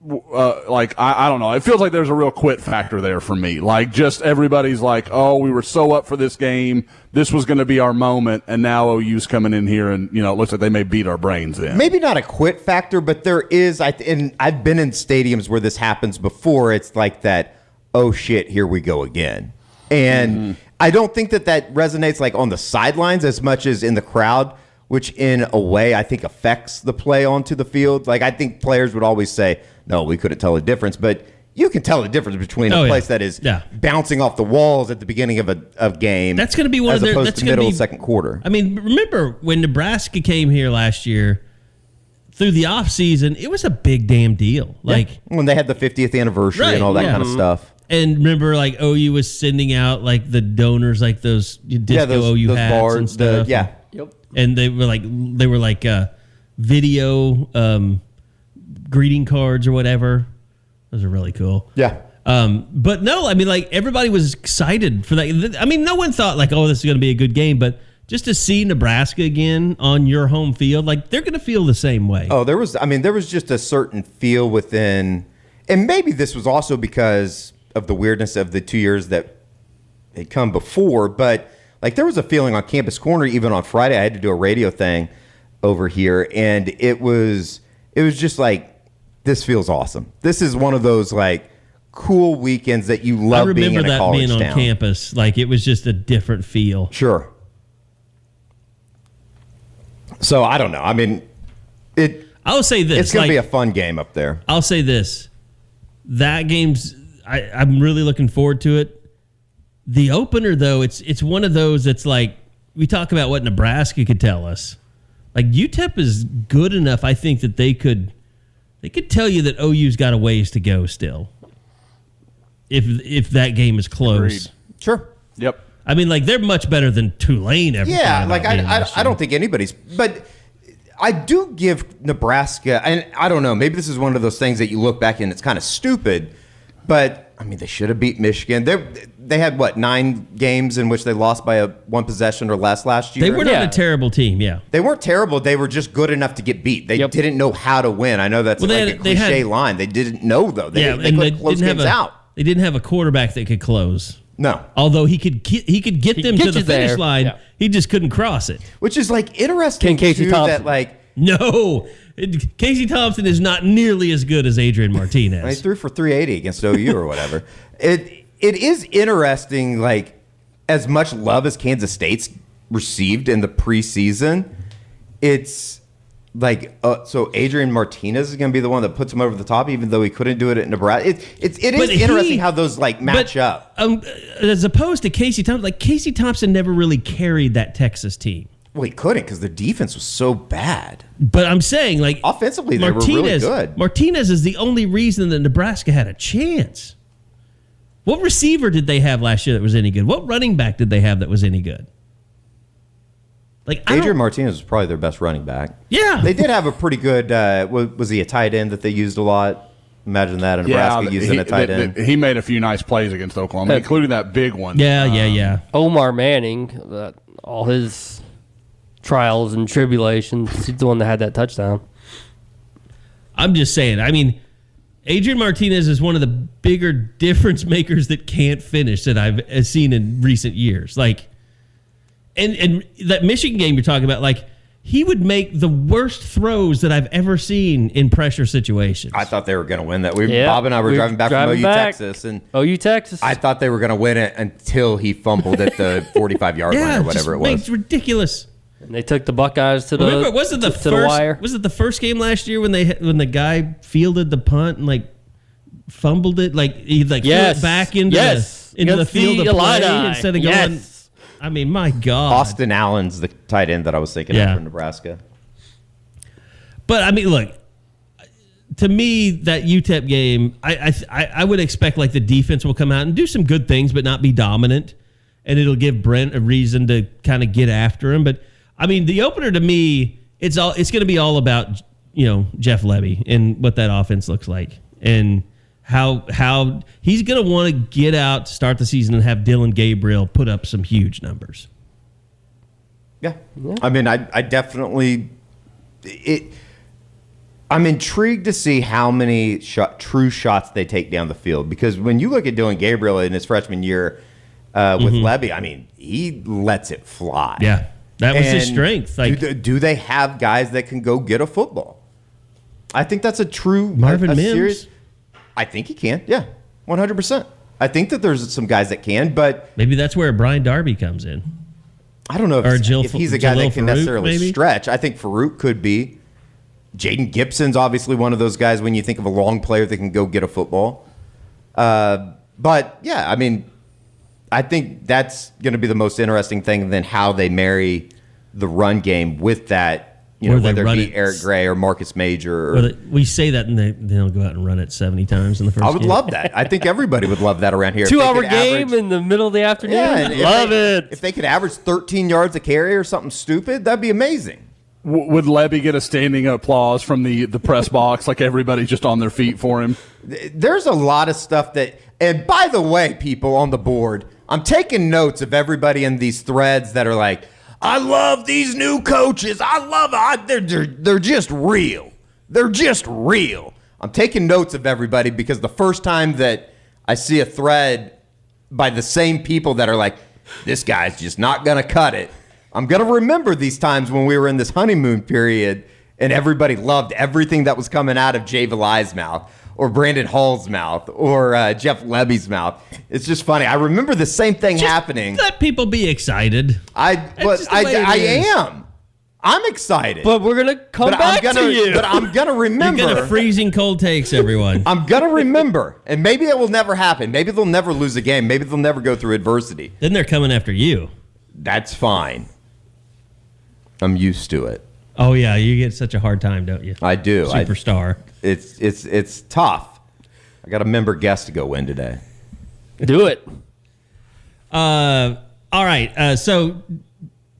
don't know. It feels like there's a real quit factor there for me. Like, just everybody's like, oh, we were so up for this game. This was going to be our moment, and now OU's coming in here, and it looks like they may beat our brains in. Maybe not a quit factor, but there is. And I've been in stadiums where this happens before. It's like that. Oh shit, here we go again. And I don't think that resonates like on the sidelines as much as in the crowd, which in a way I think affects the play onto the field. Like, I think players would always say, no, we couldn't tell a difference, but you can tell the difference between a place that is bouncing off the walls at the beginning of a game. That's going to be one of their. Opposed to middle of second quarter. I mean, remember when Nebraska came here last year? Through the offseason, it was a big damn deal. Like when they had the 50th anniversary and all that kind of stuff. And remember, like, OU was sending out like the donors, like those disco OU hats bars, and stuff. And they were like video greeting cards or whatever. Those are really cool. Yeah. But no, I mean, like, everybody was excited for that. I mean, no one thought like, oh, this is going to be a good game, but just to see Nebraska again on your home field, like, they're going to feel the same way. Oh, there was just a certain feel within, and maybe this was also because of the weirdness of the 2 years that had come before, but like, there was a feeling on Campus Corner, even on Friday. I had to do a radio thing over here, and it was just like, this feels awesome. This is one of those like cool weekends that you I love being remember in a that college being on town. campus. Like, it was just a different feel. Sure. So I don't know. I mean, I'll say this. it's going to be a fun game up there. I'll say this. That game's I'm really looking forward to it. The opener, though, it's one of those that's like, we talk about what Nebraska could tell us. Like, UTEP is good enough, I think, that they could tell you that OU's got a ways to go still. If that game is close. Agreed. Sure. Yep. I mean, like, they're much better than Tulane ever. Yeah, like I don't think anybody's, but I do give Nebraska, and I don't know, maybe this is one of those things that you look back and it's kind of stupid, but I mean, they should have beat Michigan. They had, 9 games in which they lost by one possession or less last year? They were not a terrible team, yeah. They weren't terrible. They were just good enough to get beat. They didn't know how to win. I know that's a cliche line. They didn't know, though. They couldn't close games out. They didn't have a quarterback that could close. No. Although he could get them to the finish line, yeah. he just couldn't cross it. Which is, interesting, Casey too, Thompson. that, No, Casey Thompson is not nearly as good as Adrian he Martinez. threw for 380 against OU or whatever. It is interesting, as much love as Kansas State's received in the preseason, it's so Adrian Martinez is going to be the one that puts him over the top, even though he couldn't do it at Nebraska. It is interesting how those match up. As opposed to Casey Thompson, Casey Thompson never really carried that Texas team. Well, he couldn't because their defense was so bad. But I'm saying, offensively, they were really good. Martinez is the only reason that Nebraska had a chance. What receiver did they have last year that was any good? What running back did they have that was any good? Adrian Martinez was probably their best running back. Yeah. They did have a pretty good, was he a tight end that they used a lot? Imagine that, Nebraska using a tight end. He made a few nice plays against Oklahoma, including that big one. Yeah. Omar Manning, all his trials and tribulations, he's the one that had that touchdown. I'm just saying. I mean, Adrian Martinez is one of the bigger difference makers that can't finish that I've seen in recent years. And that Michigan game you're talking about, he would make the worst throws that I've ever seen in pressure situations. I thought they were going to win that. Bob and I were driving back from OU, Texas. And OU, Texas. I thought they were going to win it until he fumbled at the 45-yard line or whatever it was. It's ridiculous. And they took the Buckeyes to the Remember, was it the wire? Was it the first game last year when the guy fielded the punt and fumbled it? He threw it back into the field of play instead of going. I mean, my God. Austin Allen's the tight end that I was thinking of for Nebraska. But, I mean, look, to me, that UTEP game, I would expect, the defense will come out and do some good things, but not be dominant. And it'll give Brent a reason to kind of get after him. But, I mean, the opener to me, it's going to be all about, Jeff Lebby and what that offense looks like. And how he's going to want to get out, start the season, and have Dylan Gabriel put up some huge numbers. Yeah. I mean, I definitely I'm intrigued to see how many true shots they take down the field, because when you look at Dylan Gabriel in his freshman year with Lebby, I mean, he lets it fly. Yeah, that was his strength. Do they have guys that can go get a football? I think that's a true Marvin Mims. Serious, I think he can. Yeah, 100%. I think that there's some guys that can, but maybe that's where Brian Darby comes in. I don't know if he's a guy that can necessarily stretch. I think Farouk could be. Jaden Gibson's obviously one of those guys when you think of a long player that can go get a football. But, yeah, I mean, I think that's going to be the most interesting thing than how they marry the run game with that, whether it be Eric Gray or Marcus Major. We say that, and they'll go out and run it 70 times in the first game. I would love that. I think everybody would love that around here. 2-hour game in the middle of the afternoon. Yeah, love it. If they could average 13 yards a carry or something stupid, that'd be amazing. Would Lebby get a standing applause from the press box, like everybody just on their feet for him? There's a lot of stuff that, and by the way, people on the board, I'm taking notes of everybody in these threads that are like, I love these new coaches. I love it. They're just real. They're just real. I'm taking notes of everybody because the first time that I see a thread by the same people that are like, this guy's just not going to cut it, I'm going to remember these times when we were in this honeymoon period and everybody loved everything that was coming out of Jay Valai's mouth. or Brandon Hall's mouth or Jeff Levy's mouth. It's just funny. I remember the same thing happening. Let people be excited. I am. I'm excited. But we're going to come back to you. But I'm going to remember. You're going to freezing cold takes, everyone. I'm going to remember. And maybe it will never happen. Maybe they'll never lose a game. Maybe they'll never go through adversity. Then they're coming after you. That's fine. I'm used to it. Oh, yeah. You get such a hard time, don't you? I do. Superstar. It's tough. I got a member guest to go win today. Do it. All right. So,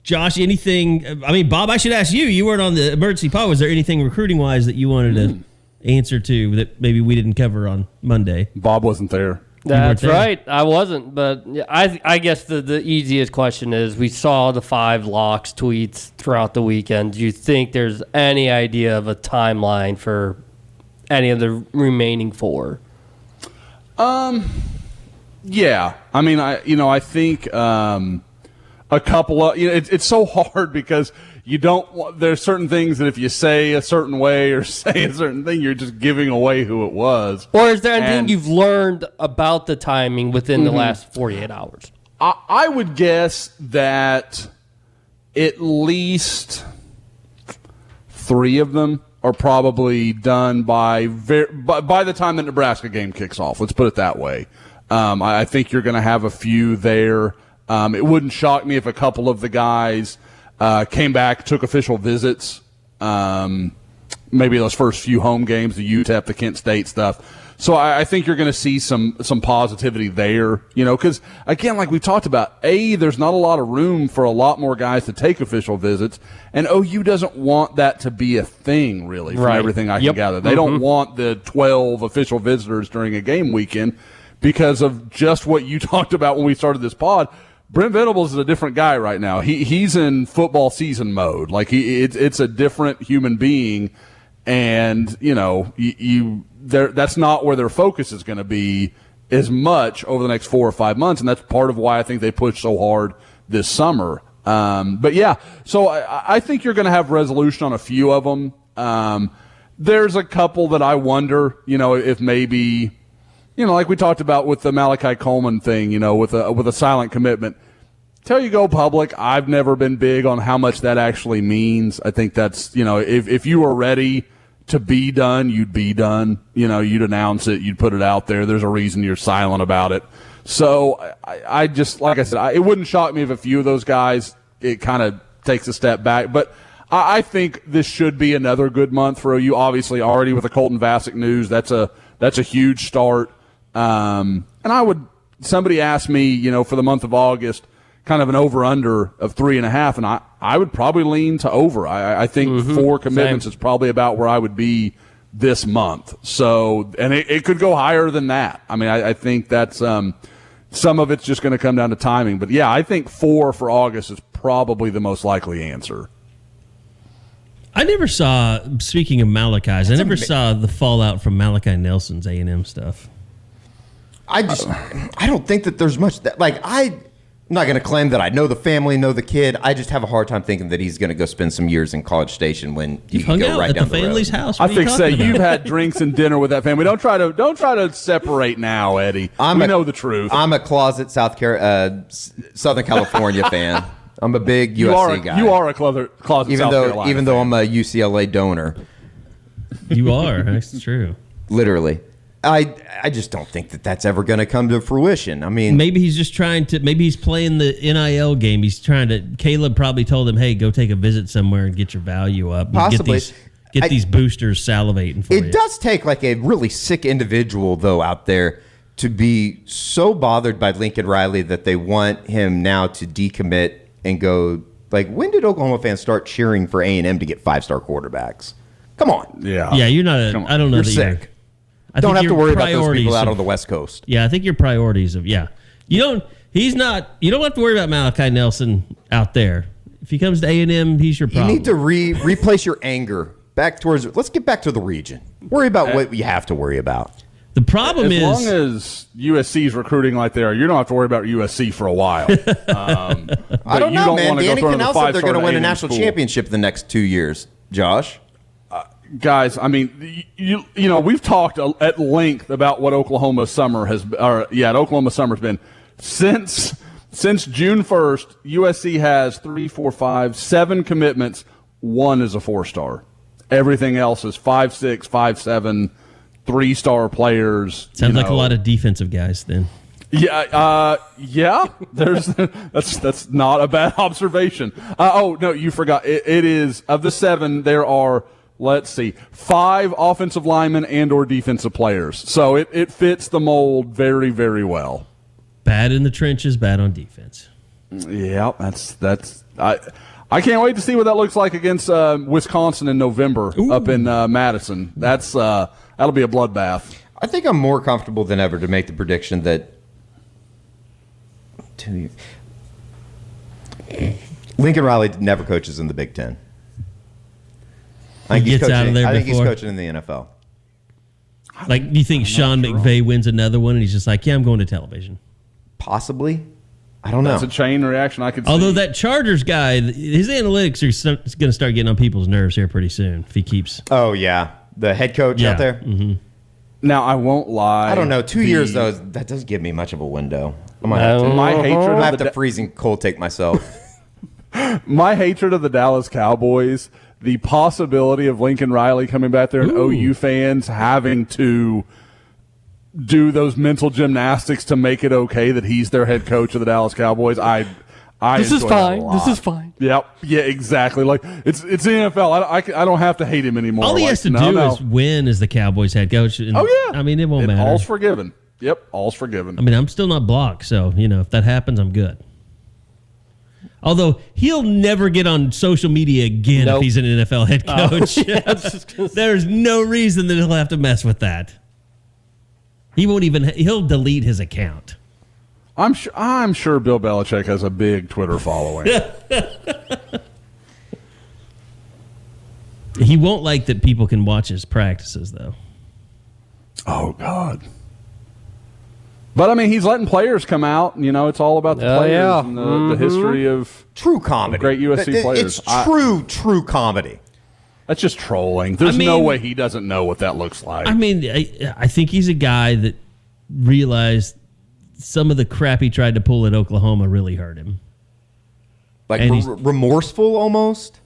Josh, anything? I mean, Bob, I should ask you. You weren't on the emergency pod. Was there anything recruiting-wise that you wanted to answer to that maybe we didn't cover on Monday? Bob wasn't there. That's right. I wasn't, but I guess the easiest question is, we saw the 5 locks tweets throughout the weekend. Do you think there's any idea of a timeline for any of the remaining 4? Yeah. I mean, I think a couple of, it's so hard because you don't, there's certain things that if you say a certain way or say a certain thing, you're just giving away who it was. Or is there anything you've learned about the timing within the last 48 hours? I would guess that at least 3 of them are probably done by the time the Nebraska game kicks off. Let's put it that way. I think you're going to have a few there. It wouldn't shock me if a couple of the guys came back, took official visits, maybe those first few home games, the UTEP, the Kent State stuff. So I think you're going to see some positivity there, because, again, like we talked about, there's not a lot of room for a lot more guys to take official visits, and OU doesn't want that to be a thing, really, from everything I can gather. They don't want the 12 official visitors during a game weekend because of just what you talked about when we started this pod. Brent Venables is a different guy right now. He's in football season mode. Like it's a different human being, and that's not where their focus is going to be as much over the next 4 or 5 months, and that's part of why I think they pushed so hard this summer. But yeah, so I think you're going to have resolution on a few of them. There's a couple that I wonder, if maybe. Like we talked about with the Malachi Coleman thing, with a silent commitment. Till you go public, I've never been big on how much that actually means. I think that's, if you were ready to be done, you'd be done. You'd announce it, you'd put it out there. There's a reason you're silent about it. So I just, like I said, it wouldn't shock me if a few of those guys, it kind of takes a step back. But I think this should be another good month for OU. Obviously, already with the Colton Vasek news, that's a huge start. And somebody asked me, for the month of August, kind of an over-under of 3.5, and I would probably lean to over. I think 4 commitments is probably about where I would be this month. So, and it could go higher than that. I mean, I think that's, some of it's just going to come down to timing. But yeah, I think 4 for August is probably the most likely answer. I never saw, speaking of Malachi's, I never saw the fallout from Malachi Nelson's A&M stuff. I don't think that there's much that, I'm not going to claim that I know the family, know the kid. I just have a hard time thinking that he's going to go spend some years in College Station when you can go right down the road. At the family's house. I think you've had drinks and dinner with that family. Don't try to separate now, Eddie. We know the truth. I'm a closet Southern California fan. I'm a big USC guy. You are a closet South Carolina even though I'm a UCLA donor. You are. That's true. Literally. I just don't think that that's ever going to come to fruition. I mean, maybe he's just maybe he's playing the NIL game. He's Caleb probably told him, hey, go take a visit somewhere and get your value up. Possibly. Get these boosters salivating for you. It does take a really sick individual, though, out there to be so bothered by Lincoln Riley that they want him now to decommit and go, when did Oklahoma fans start cheering for A&M to get 5-star quarterbacks? Come on. Yeah. Yeah, you're not I don't know. You're sick. Don't have to worry about those people out on the West Coast. Yeah, I think your priorities you don't have to worry about Malachi Nelson out there. If he comes to A&M, he's your problem. You need to replace your anger back towards, let's get back to the region. Worry about what you have to worry about. The problem as is, long as USC's recruiting like they are, you don't have to worry about USC for a while. I don't know, man. Danny Canal said they're going to win a national championship the next 2 years. Josh? Guys, I mean, you know, we've talked at length about what Oklahoma summer has been. Since June 1st, USC has 7 commitments. 1 is a 4-star. Everything else is 5.6, 5.7, 3-star players. Sounds like a lot of defensive guys then. Yeah. That's not a bad observation. Oh no, you forgot. It is of the 7. There are, let's see, 5 offensive linemen and/or defensive players. So it fits the mold very, very well. Bad in the trenches, bad on defense. Yeah, that's. I can't wait to see what that looks like against Wisconsin in November up in Madison. That'll be a bloodbath. I think I'm more comfortable than ever to make the prediction that Lincoln Riley never coaches in the Big Ten. I think he's coaching in the NFL. Like, do you think Sean McVay wins another one and he's just like, yeah, I'm going to television? Possibly. I don't know. That's a chain reaction I could see. Although that Chargers guy, his analytics are going to start getting on people's nerves here pretty soon if he keeps. Oh, yeah. The head coach out there? Mm-hmm. Now, I won't lie. I don't know. 2 years, though, that doesn't give me much of a window. I might have to freezing cold take myself. My hatred of the Dallas Cowboys, the possibility of Lincoln Riley coming back there and OU fans having to do those mental gymnastics to make it okay that he's their head coach of the Dallas Cowboys. This is fine. This is fine. Yep. Yeah, exactly. Like it's the NFL. I don't have to hate him anymore. All he has to do is win as the Cowboys head coach. And, I mean, it won't matter. All's forgiven. Yep, all's forgiven. I mean, I'm still not blocked, so, if that happens, I'm good. Although, he'll never get on social media again if he's an NFL head coach. There's no reason that he'll have to mess with that. He'll delete his account. I'm sure Bill Belichick has a big Twitter following. He won't like that people can watch his practices, though. Oh, God. But, I mean, he's letting players come out. It's all about the players and the history of true comedy. Great USC players. It's true comedy. That's just trolling. There's no way he doesn't know what that looks like. I mean, I think he's a guy that realized some of the crap he tried to pull at Oklahoma really hurt him. Like remorseful almost?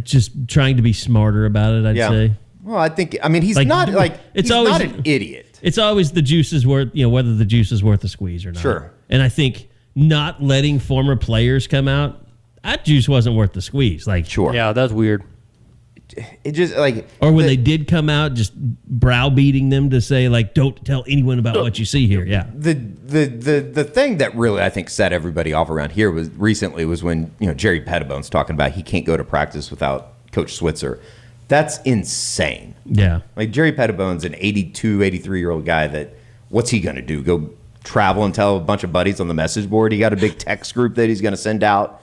Just trying to be smarter about it, I'd say. Well, he's not an idiot. It's always the juice is worth, whether the juice is worth the squeeze or not. Sure. And I think not letting former players come out, that juice wasn't worth the squeeze. Sure. Yeah, that's weird. It just or when they did come out, just browbeating them to say don't tell anyone about what you see here. Yeah. The thing that really I think set everybody off around here was when Jerry Pettibone's talking about he can't go to practice without Coach Switzer. That's insane. Yeah. Jerry Pettibone's an 82, 83-year-old guy that what's he going to do? Go travel and tell a bunch of buddies on the message board he got a big text group that he's going to send out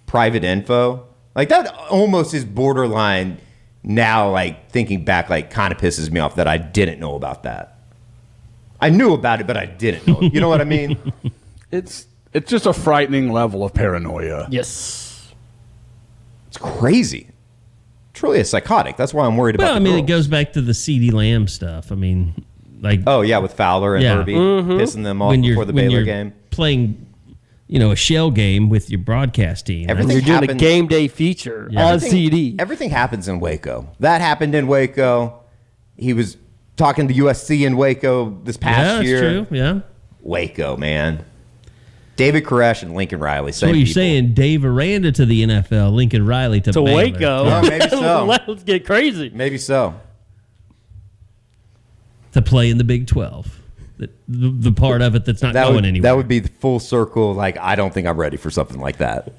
private info? That almost is borderline now, thinking back, kind of pisses me off that I didn't know about that. I knew about it, but I didn't know it. You know what I mean? It's just a frightening level of paranoia. Yes. It's crazy. Truly a psychotic. That's why I'm worried about the girls. It goes back to the CeeDee Lamb stuff. I mean, with Fowler and Herbie pissing them off before the Baylor game. Playing a shell game with your broadcast team. You're doing a game day feature on CD. Everything happens in Waco. That happened in Waco. He was talking to USC in Waco this past year. Yeah, that's true. Yeah. Waco, man. David Koresh and Lincoln Riley. So you're saying Dave Aranda to the NFL, Lincoln Riley to Baylor. Waco. Oh, maybe so. Let's get crazy. Maybe so. To play in the Big 12. The part of it that's not going anywhere. That would be the full circle. I don't think I'm ready for something like that.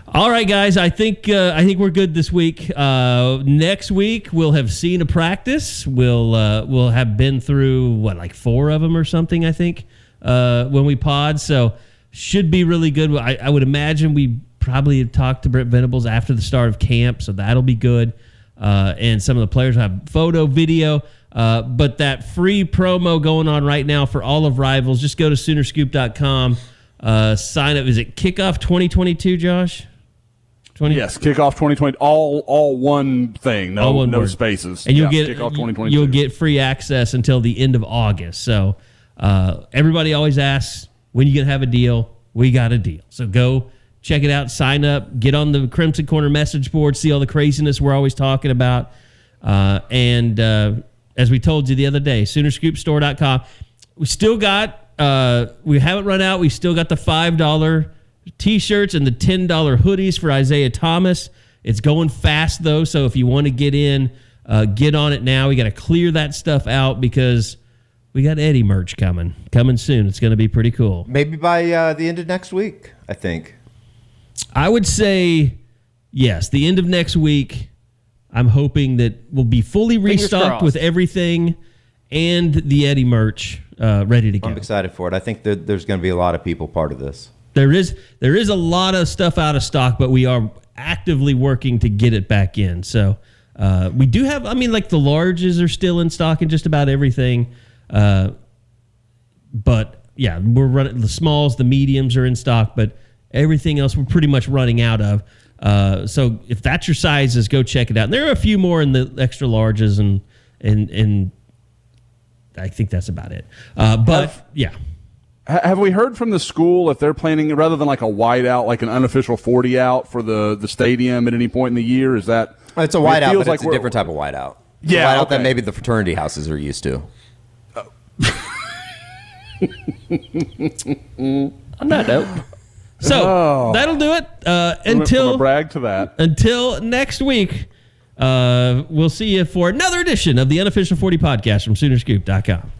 All right, guys. I think we're good this week. Next week we'll have seen a practice. We'll have been through 4 of them or something. I think when we pod, so should be really good. I would imagine we probably have talked to Brent Venables after the start of camp, so that'll be good. And some of the players will have photo, video. But that free promo going on right now for all of Rivals, just go to Soonerscoop.com, sign up. Is it Kickoff 2022, Josh? Yes, kickoff 2020. All one thing. No, All one no word. spaces. And you'll Yeah, get kickoff 2022. You'll get free access until the end of August. So everybody always asks, when you going to have a deal? We got a deal. So go check it out. Sign up. Get on the Crimson Corner message board. See all the craziness we're always talking about. And as we told you the other day, Soonerscoopstore.com. We still got, we haven't run out. We still got the $5 T-shirts and the $10 hoodies for Isaiah Thomas. It's going fast, though, so if you want to get in, get on it now. We got to clear that stuff out because we got Eddie merch coming soon. It's going to be pretty cool. Maybe by the end of next week, I think. I would say, yes, the end of next week. I'm hoping that we'll be fully restocked with everything and the Eddie merch ready to go. I'm excited for it. I think that there's going to be a lot of people part of this. There is a lot of stuff out of stock, but we are actively working to get it back in. So we do have, like the larges are still in stock and just about everything. But yeah, we're running the smalls, the mediums are in stock, but everything else we're pretty much running out of. So if that's your sizes, go check it out. And there are a few more in the extra larges and I think that's about it. Yeah. Have we heard from the school if they're planning, rather than like a whiteout, like an unofficial 40 out for the stadium at any point in the year? Is that it's a whiteout, but it's a different type of whiteout. It's yeah, a whiteout okay. that maybe the fraternity houses are used to. On that note. So that'll do it. Until brag to that. Until next week, we'll see you for another edition of the Unofficial 40 podcast from Soonerscoop.com.